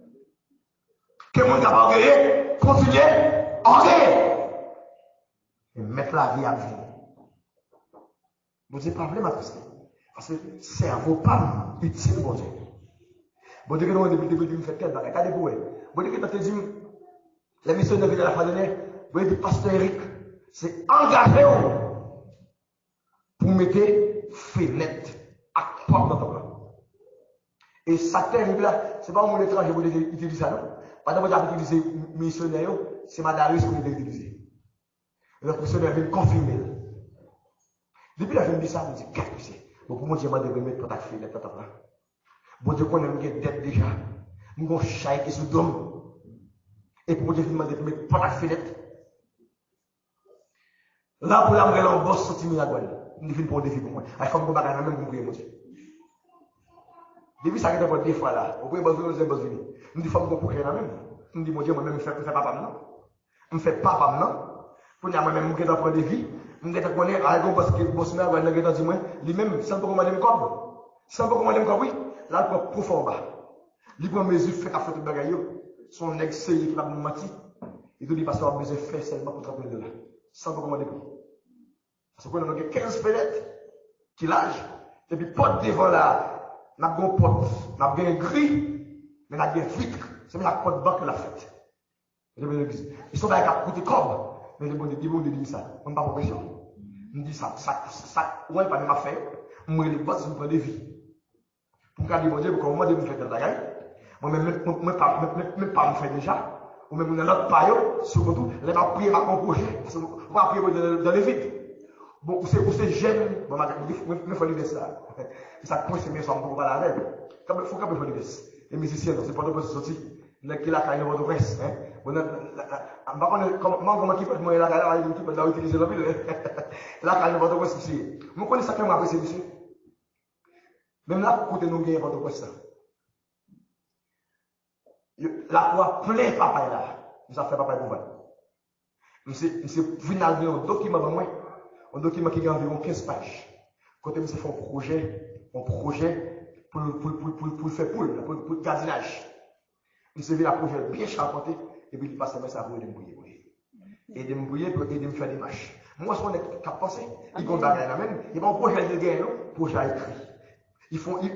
Que mon capable de continuer, orgueil. Et mettre la vie à vie. Vous n'avez pas vraiment triste. Parce que le cerveau pas utile, bon Dieu. Bon Dieu, que nous, depuis le début, nous faisons quel bagage. Regardez pour vous. Bon Dieu, que tu as dit, les missionnaires de la fin d'année, vous avez dit, Pasteur Eric, c'est engagé pour mettre fenêtre à porte dans ton plan. Et ça terrible là, c'est pas mon étranger qui vous utiliser ça, non? Pas d'abord, vous utilisez missionnaire, c'est Madame qui vous utiliser. Et notre missionnaire vient confirmer. Depuis la fin de ça, vous dites, qu'est-ce que c'est? Bon, pour moi, je vais mettre pour ta fenêtre, pour ta plan. Bon Dieu connaît mes dettes déjà. Mon chat qui est sous dôme. Et pour Dieu demander de mettre par la fenêtre. Là pour la m'relle en boss sorti Miragouane. Il fait pour un défi pour moi. Il faut que je me même pour prier mon Dieu. Depuis ça qui est pour des fois là. Au point de vue, nous avons venir. Nous disons faut que prier la même. Nous disons mon Dieu moi-même je fais papa maintenant. Je fais papa maintenant. Pour dire moi-même je vais prendre des vies. Je vais connaître avec parce que boss Miragouane n'a pas dit moi lui-même sans pas commander me corps. Sans pas commander me corps oui. Là, il prend profond bas. Il prend mesure, fait qu'à faire tout le bagage. Son ex qui va nous mentir. Il te dit parce qu'on a besoin de faire seulement pour trapper de là. Sans pas commander. Parce qu'on a 15 fenêtres qui lâchent. Et puis, porte devant là, on a un porte, on a un gris, mais on a un vitre. C'est même la porte banque la fête. Ils sont là à côté comme. Mais les bons disent ça. On n'a pas de pression. On dit ça, ouais, pas de ma fait. Moi, les boss, je prends des vies. Pour garder mon Dieu, pour moi, je me fais de la gagne. Moi-même, je ne pas me faire déjà. Ou même, on a l'autre paille, surtout, les va prier, va composer. Parce qu'on va prier dans les vides. Bon, ou c'est jeune, bon, il faut lui ça. Ça coince mes femmes pour parler avec. Il faut qu'on lui laisse. Les musiciens, c'est pas de quoi sortir. N'est qu'il a quand même votre presse, hein. Bon, comment qui peut me la caille, qui peut la utiliser la ville. La caille votre presse ici. Vous connaissez ça que moi apprécie, monsieur. Même là, écoutez nous bien votre presse. La croix plein papa là. Nous a fait papa pour vous. C'est finalement un document dans moi. Un document qui a environ 15 pages. Quand je fais un projet pour faire pour le gardinage. Je fais un projet bien charpenté et puis il passe à ça pour me brouiller. Et de me brouiller pour aider me faire des marches. Moi, ce qu'on est capable de penser, ils ont la même. Il y a un projet de gain, un projet écrit. Ils font une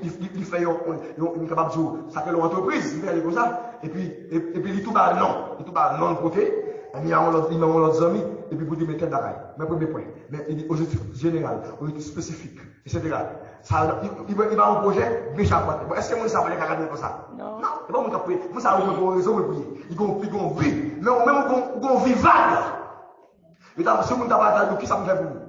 capable de dire, ça fait l'entreprise, ils font comme ça. Et puis, ils tout bas non de côté. Il y a leurs amis, et puis vous dites, mais quel bagaille? Mais premier point. Mais il dit, objectif général, objectif spécifique, etc. Ça, il va un projet, bien chapeauté. Est-ce que moi, ça va les regarder comme ça? Non. Non, c'est pas mon capouille. Moi, ça va une raison pour prier. Ils vont vivre. Mais même, ils vont vivre vague. Et dans ce monde, qui ça me fait pour vous?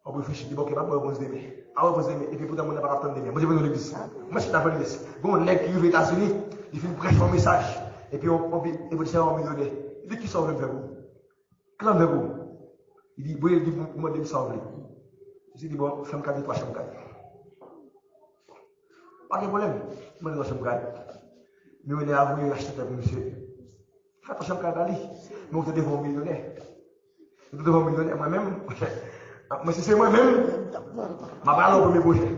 On réfléchit, il dit, ok, pas pour vous aimer. Alors, vous aimez, et puis pour le monde, on n'a pas attendre d'aimer. Moi, je vais dans l'église. Moi, je suis dans l'église. Bon, on est qui aux États-Unis, il fait une prêche, un message. Et puis, il vous dit, c'est un millionnaire. Il dit, qui s'en veut vers vous? Qui s'en veut vers vous? Il dit, oui, il dit, moi, il s'en veut. Je dis, bon, fais-moi garder trois chambres. Pas de problème. Moi, je vais chambre. Mais on est à vous, acheter pour monsieur. Faites trois chambres à lui. Mais vous êtes devant un millionnaire. Vous êtes devant un millionnaire, moi-même. Mais si c'est moi-même, je vais aller au premier projet.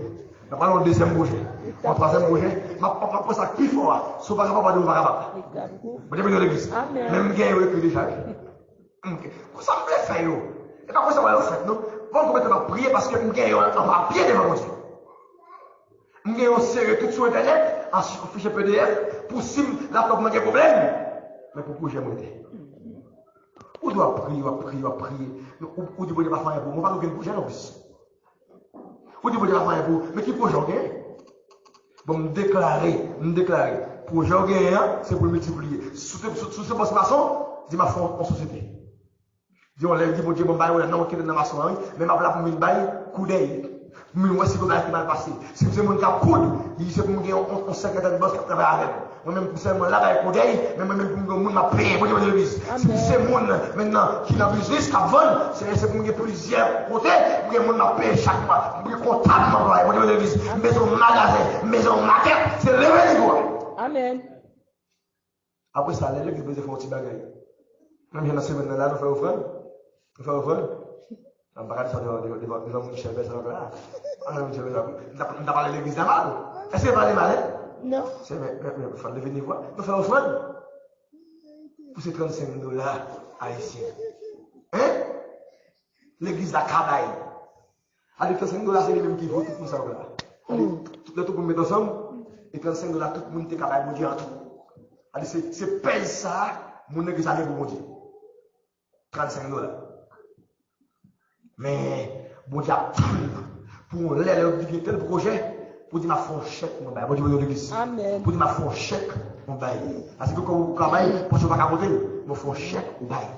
Je vais aller au deuxième projet. Au troisième projet. Je vais passer à qui fort. Si vous ne pouvez pas, vous ne pouvez pas. Vous devez dans l'église. Même gain, vous écrit déjà. Ça me plaît faire. Et pas quoi ça va le faire, non? Vous pouvez prier parce que vous gagnez un papier devant Dieu. Vous gagnez un sérieux tout sur Internet, en fichier PDF, pour si la table manque de problème. Mais pour projet, moi, on doit prier. Ou du projet pas faire pour moi, pas de projet en plus. Ou du projet pas faire pour, mais qui projet gagne? Bon, me déclarer. Projet gagne, c'est pour le multiplier. Sous cette façon, dis ma foi en société. Dis on lève, dit bon Dieu, bon bail, non, qui est dans ma soirée, mais ma place pour me bail, coup d'œil. Mais moi, c'est comme ça qui m'a passé. Si vous avez mon cap coude, il c'est pour me dire, on secrétaire de boss qui travaille avec. Moi-même, pour c'est moi là, avec coup d'œil, mais moi-même, pour me m'a payé, pour dire l'église. Si vous c'est mon maintenant qui n'a pas business, qui a vendre, c'est pour me dire plusieurs côtés, pour que mon m'a payé chaque mois, pour que comptable m'envoie, pour dire l'église. Maison magasin, maison maquette, c'est levé niveau. Amen. Après ça, l'église besoin de faire un petit bagage. Même dans la semaine là, nous faisons offrande. Nous faisons offrande. On va regarder devant Michel Bess. On a parlé de l'église d'Amal. Est-ce que vous parlez mal? Non. C'est mais il faut lever les voix. Nous faisons offrande. Pour ces $35 haïtiens. Hein? L'église d'Akabaï. Allez, $35, c'est les mêmes qui votent tout ça là. Allez, tout le monde mettre ensemble. Et $35, tout le monde est capable de dire tout. Allez, c'est paye ça. Mon église allait pour mon Dieu. $35. Mais, bon Dieu, pour l'aide tel projet, pour dire ma fonds chèque, mon bail. Bon Dieu, l'église. Amen. Pour dire ma fonds chèque, mon bail. Parce que quand vous travaillez, pour ne pas capoter, mon fonds chèque, mon bail.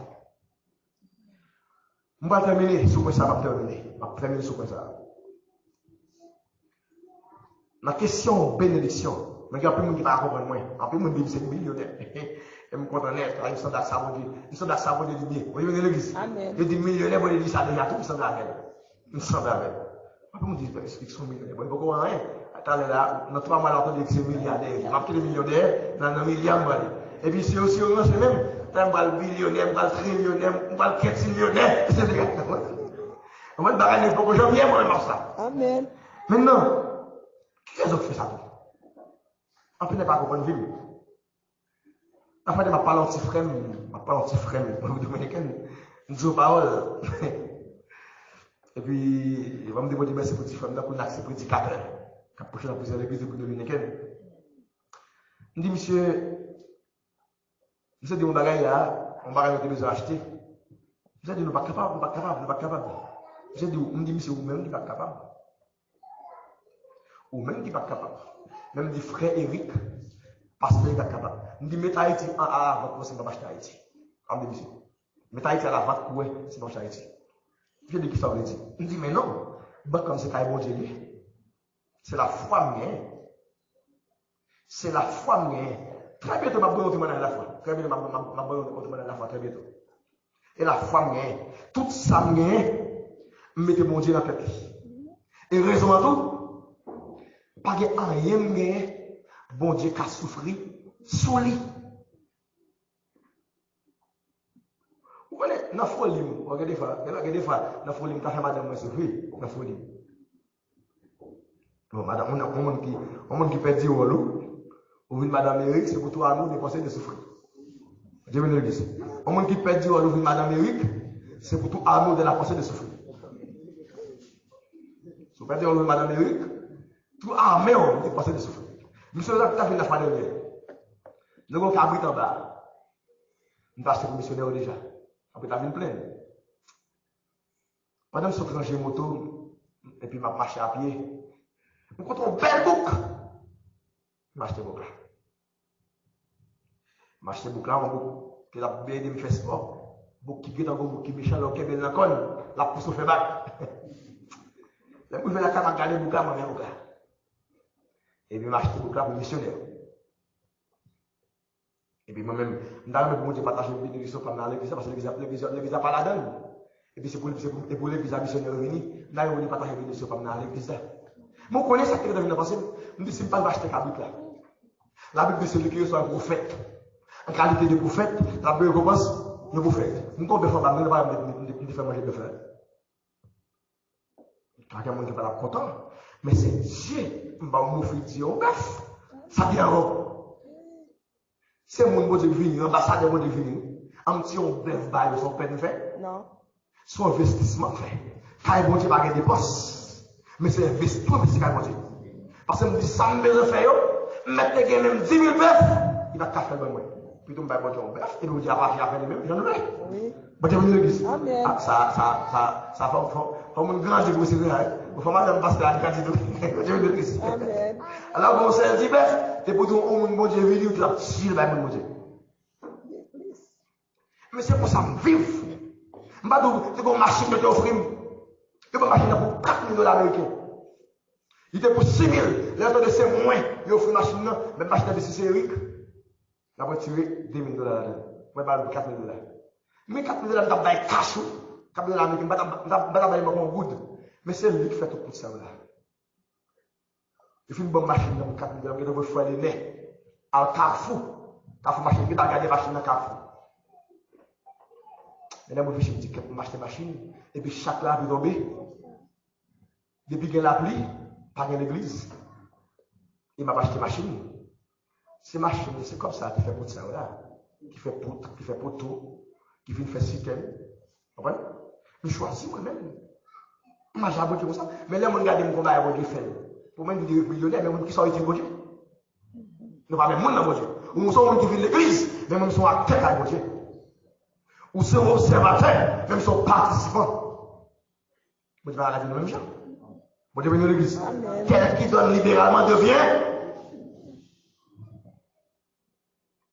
Je vais terminer sur ça, je vais terminer sur ça. Ma question, bénédiction. Mais il y a plus de monde qui va comprendre moi. En plus, je c'est millionnaire. Je me comprends net. Ils sont dans ça, ils sont dans ça, bon Dieu dit bien. Vous voyez l'église? Je dis millionnaire, bon Dieu dit ça déjà, tout ils sont dans elle. Ils sont dans elle. Après, on dit, est-ce qu'ils sont millionnaires? Bon, il ne faut comprendre rien. Attendez là, notre femme a entendu que c'est milliardaire. Il m'a pris des millionnaires dans un milliard. Et puis, c'est aussi au c'est même, on va le billionnaire, on va le trillionnaire, on va le quintilionnaire, etc. On va le barrer, il faut que je vienne, moi, je ça. Amen. Maintenant, qui est-ce qui fait ça? En fait, je ne pas comprendre vie. En fait, je ne parle anti-frème, dominicaine, je dis aux paroles. Et puis, il va me demander merci pour petit frère, pour l'accès prédicateur. Quand prochaine la présidente de l'église dominicaine. Je dis, monsieur dit mon bagage là, on va arrêter besoin d'acheter. Monsieur dit, nous ne sommes pas capables. Monsieur dit, on dit, monsieur, vous-même qui n'est pas capable. Ou même qui n'est pas capable. Même dit frère Eric, pasteur qui n'est pas capable. On dit, mettez Haïti en avant pour c'est pas acheter Haïti. On dit, monsieur. Mettez Haïti à la vente pour c'est pas acheter Haïti. Je dis qui ça veut dire? Il dit, mais non, comme c'est pas bon Dieu. C'est la foi mienne. C'est la foi mienne. Très bientôt, je vais vous demander la foi. Très bientôt, je vais vous demander la foi. Très bientôt. Et la foi mienne. Tout ça mienne, mettez mon Dieu dans la tête. Et raison à tout, pas de rien mienne, bon Dieu qui a souffert sous lui. Vous connaissez, dans la folie, regardez des fois, dans la folie, tu as fait madame, moi souffrir, dans la folie. Bon, madame, on a qui perd du rôle, ou une madame Eric, c'est pour toi à nous de penser de souffrir. Je vais le dire. On a qui perd du rôle, ou une madame Eric, c'est pour tout à nous de la pensée de souffrir. Si vous perdez le rôle de madame Eric, tout armé, on de penser de souffrir. Monsieur, là, tu as fait la fois dernière. Nous avons cabrit en bas. Nous avons acheté pour missionnaire déjà. Après, tu as vu une pleine. Pendant que je suis rangé moto, et puis je marche à pied, je rencontre un bel bouc. Je m'achète bouc là. Je m'achète bouc là, un bouc qui a bien de me faire sport. Bouc qui est dans le bouc qui est méchant, qui est bien dans le con, la pousse au fait bac. Je vais la carte à garder bouc là, je vais bouc là. Et puis je m'achète bouc là pour missionnaire. Et puis moi-même, je vais partager une vidéo sur l'église parce que l'église n'a pas la donne. Et puis c'est pour l'église missionnaire venir, là je vais partager une vidéo sur l'église. Je connais ça qui est dans le passé, je ne dis pas que je vais acheter la Bible là. La Bible c'est celui qui soit un prophète. En qualité de prophète, la Bible commence le prophète. Je ne peux pas faire manger de frère. Quelqu'un qui n'est pas content, mais c'est Dieu qui va m'offrir Dieu au bœuf. Ça vient en haut. C'est mon mot de vie, l'ambassadeur de vie. Un petit on bœuf bail son peine fait. Non. Son investissement fait. Quand il ne pas de dépenses. Mais c'est investissement, mais c'est quand même. Parce que je me dis, ça me fait faire, mettre même 10 000 bœufs, il va faire le moi. Puis, je vais faire un bœuf, et puis, je vais faire les mêmes, j'en ai. Oui. Bon, je vais vous dire, ça fait un grand dégoût, c'est vrai. Il faut mal passer à la quantité. Je vais vous dire. Amen. Alors, bon, c'est un petit bœuf, c'est pour tout le monde, Dieu, tu vas tirer le mon Dieu. Mais c'est pour ça que je vive. Je ne vais pas dire, une machine de t'offrir. Il faut machine pour 4 000 $ américains. Il était pour 6 000. L'autre de c'est moins. Il offre une machine, mais la machine de c'est Eric. Il a retiré 2 000 $. Moi, je parle de 4 000 $. Mais 4 000 $, je vais faire cash. 4 000 $, je vais faire mon good. Mais c'est lui qui fait tout ça. Il fait une bonne machine pour 4 000 $. Il va faire les nez. À Carrefour. Carrefour machine. Il va garder la machine dans Carrefour. Et là, je me dis que je m'achète machine. Et puis chaque là, il tombe. Depuis qu'il y a la pluie, pas de l'église. Il m'a acheté machine. Ces machines, c'est comme ça qui fait pour ça, là. Qui fait poutre, qui fait poteau, qui vient faire système. Vous comprenez? Je choisis moi-même. Je m'achète un comme ça. Mais là, je regarde mon combat à faire. Pour moi, je dis millionnaire, mais moi qui sont utiles, Dieu. Nous pas même monde dans Dieu. Nous sommes qui viennent de l'église, mais nous sommes acteurs avec Dieu. Ou c'est observateur, même son participant. Vous devez la vie de même gens. Vous devez venir à l'église. Quelqu'un qui donne libéralement devient.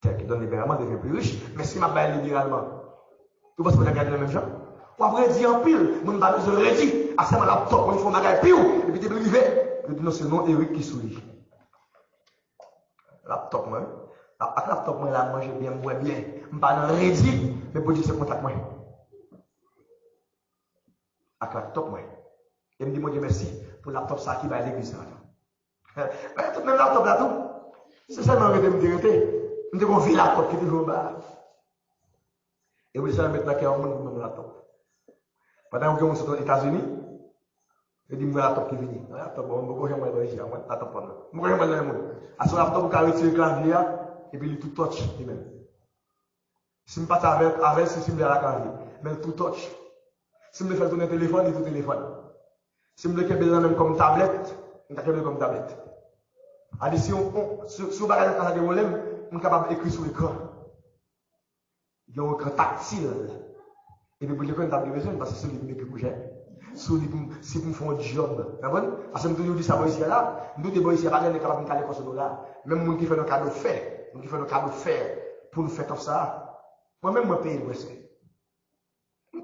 Quelqu'un qui donne libéralement devient plus riche. Mais si je m'appelle libéralement, vous pensez que vous avez gardé les mêmes gens? Ou après, dire en pile, vous ne pas besoin de redire. À ce moment-là, top, on fait un bagage pire. Et puis, tu es privé. Je dis non, c'est non, Eric qui sourit. Laptop, moi. Avec laptop, moi, là, moi, j'ai bien, moi, bien. Je ne pas dans redire. Mais pour dire, c'est contact moi. Avec laptop, moi. Et me dit, mon Dieu, merci pour le laptop, ça qui va à l'église. Même laptop, là, tout. C'est seulement que je me dirais, je me dis qu'on vit laptop qui est toujours bas. Et vous savez maintenant qu'il y a un monde qui a un laptop. Pendant que vous êtes aux États-Unis, je dis, moi, laptop qui vient. Laptop, on ne peut pas jamais ici, laptop, on ne peut pas jamais. À ce laptop, vous avez retiré le clavier, et puis il tout touch, lui-même. Si je ne passe avec, si je me la clavier, mais tout touch. Si je me fais tourner le téléphone, il tout téléphone. Si je me le même comme tablette, je me comme tablette. Alors, si on va regarder le problème, on est capable d'écrire sur l'écran. Il y a un écran tactile. Et puis, pour l'écran, on a besoin parce que c'est celui qui me bouge. Si vous faites un job, parce que je vous dis ça, ici là, nous, des ici là, on est capable de caler comme ça là. Même les gens qui font un cadeau fait, qui font un cadeau fait pour nous faire tout ça. Moi-même, je paye le respect.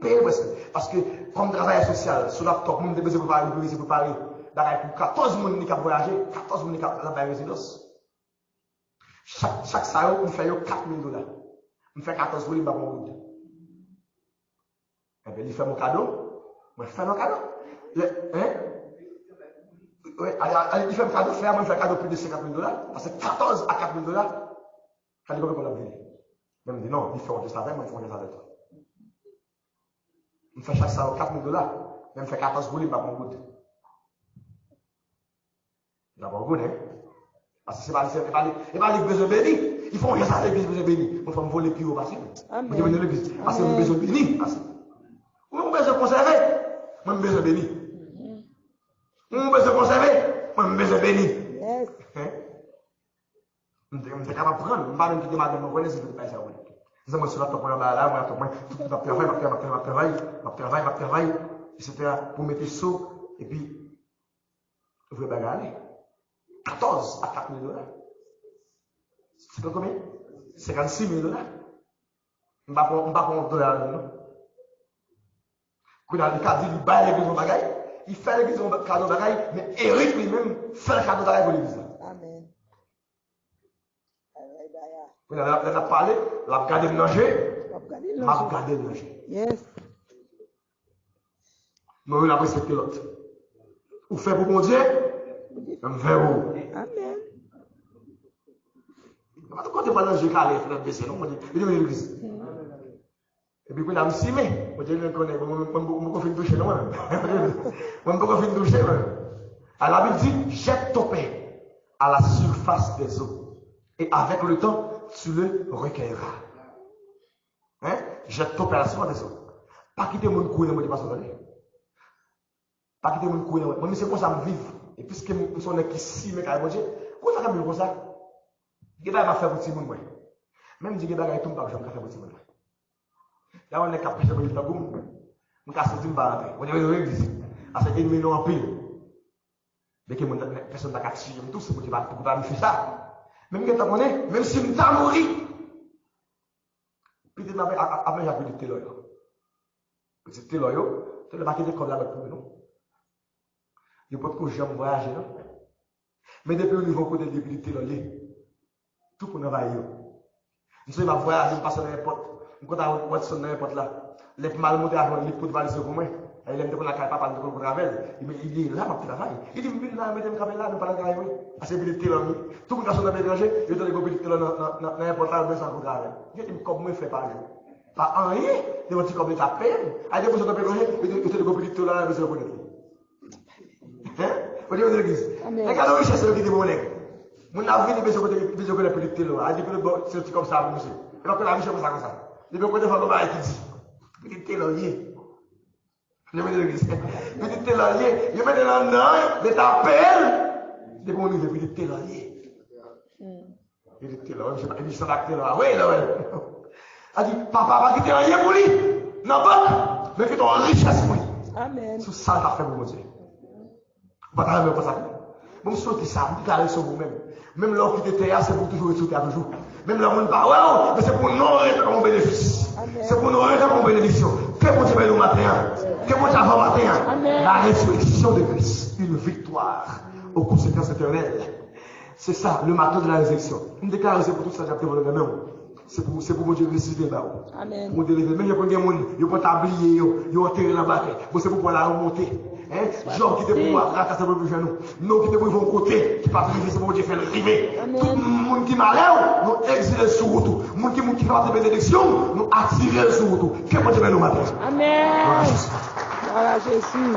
Payer presque. Parce que, comme travail social, sur laptop, nous devons préparer, pour 14 personnes qui ont voyagé, 14 personnes qui ont la résidence. Chaque salaire, on fait 4 000 $. On fait 14 volumes par mois. Et bien, il fait mon cadeau. Moi, je fais mon cadeau. Oui, il fait un cadeau, moi, je fais un cadeau plus de 50 000 $. Parce que 14 à 4 000 $, quand il va qu'on l'a vu. Je me dis non, il fait un testament, moi, il faut un testament. Je fais chaque salaire 4 000 $. Je fais 14 volumes par mois. D'abord, good, hein? Parce que c'est pas les besoins bénis. Ils font rien ça, les besoins bénis. On fait voler plus haut parce que. Vous venez l'église. Parce que vous besoin béni. Vous besoin conserver. Moi, je besoin béni. Vous besoin conserver. Moi, je besoin béni. Yes. Je suis capable de prendre. Je ne vais pas me quitter madame, je ne connais pas ça. Je suis sur la top, je travaille, etc. Pour mettre saut, et puis, vous pouvez bagarrer. 14 à 4 000 $. C'est combien? 56 000 $. Je ne vais pas prendre $, non? Quand il a dit, il baille l'église en bagaille, il fait l'église en cadeau de bagaille, mais Eric lui-même fait le cadeau de bagaille pour l'église. Amen. Quand il a parlé, il a regardé le manger, il a regardé le manger. Yes. Mais il a respecté l'autre. Vous faites pour mon Dieu, je me fais pour. Amen. Quand tu parles de Dieu, il faut baisser, non? Il dit, l'église. Et puis, quand il a simé, je ne connais pas, je ne peux pas toucher, non? Je ne peux pas toucher, non? Alors, la Bible dit, jette ton pain à la surface des eaux. Et avec le temps, tu le recueilleras. Hein? Jette ton pain à la surface des eaux. Pas quitter mon couille, moi, je ne pas sauver. Pas quitter mon couille, moi, c'est comme ça, je vivre. Et puisque nous sommes qui simé, comment ça fait comme ça? Je vais faire pour tout le monde. Même si je vais faire tout le monde, je vais faire pour tout le monde. Là, on est capable de faire des taboum. On casse tout le monde. On est dans l'église. Parce que nous sommes en pile. Dès que personne n'a qu'à tirer, tout c'est pour que je ne faire ça. Même si on est, même si nous sommes morts, peut-être après, j'ai appris de téloyo. Petit téloyo, c'est le paquet de comme là pour nous. Il n'y a pas de jamais voyager. Mais depuis au niveau côté de téloyo, tout pour nous va y aller. Nous sommes voyager, nous passons dans n'importe. Nous avons Watson dans n'importe là. Les mal montés à l'époque de Valais pour moi. Il aime de la caille, papa, de la gravel. Il dit là, ma travail. Il dit, mais là, mettez le travail là, nous parlons de travail. Parce que le télo, tout le monde qui est dans l'étranger, il doit le télo dans n'importe là, besoin de gravel. Je dis, comme moi, je fais pas jour. Pas un rien, des petits comme l'état peine. À des besoins de l'étranger, il doit le télo là, besoin de connaître. Hein? Au niveau de l'église. Regardez la richesse qui est mon nègre. Mon avis, il besoin de connaître le télo. Il dit que c'est comme ça, monsieur. Alors que la richesse comme ça. Il veut qu'on défende le bail qui dit. Petit télonier. Je mets de l'église. Petit télonier. Je mets de l'an, de ta pelle. De mon niveau, petit télonier. Petit télonier. Je sais pas, il dit ça d'acte là. Oui, là, ouais. Elle dit, papa, pas quitter rien pour lui. Non, pas. Mais que ton richesse pour lui. Amen. C'est ça qu'a fait pour mon Dieu. Vous ne pouvez pas ça. Bon, souhaitez ça, vous allez sur vous-même. Même l'homme qui était c'est pour toujours et toujours. Même l'homme ne parle pas, mais c'est pour nous rendre mon bénéfice. C'est pour nous rendre mon bénédiction. Que mon Dieu nous matin, que mon Dieu avant matin, la résurrection de Christ, une victoire aux conséquences éternelles. C'est ça, le matin de la résurrection. Une déclaration pour tout ça, j'ai appris le même. C'est pour mon Dieu ressusciter là. Amen. Pour délivrer. Même il y a des gens qui ont tablier, ils ont enterré la barque. C'est pour la remonter. Gens qui te pour ratasser le genou. Nous qui te pour vont côté, qui pas priver, c'est pour Dieu faire le river. Tout le monde qui malheur, nous exiler sur route. Le monde qui fait la bénédiction, nous attirer sur route. Que mon Dieu nous matin. Amen. Voilà Jésus.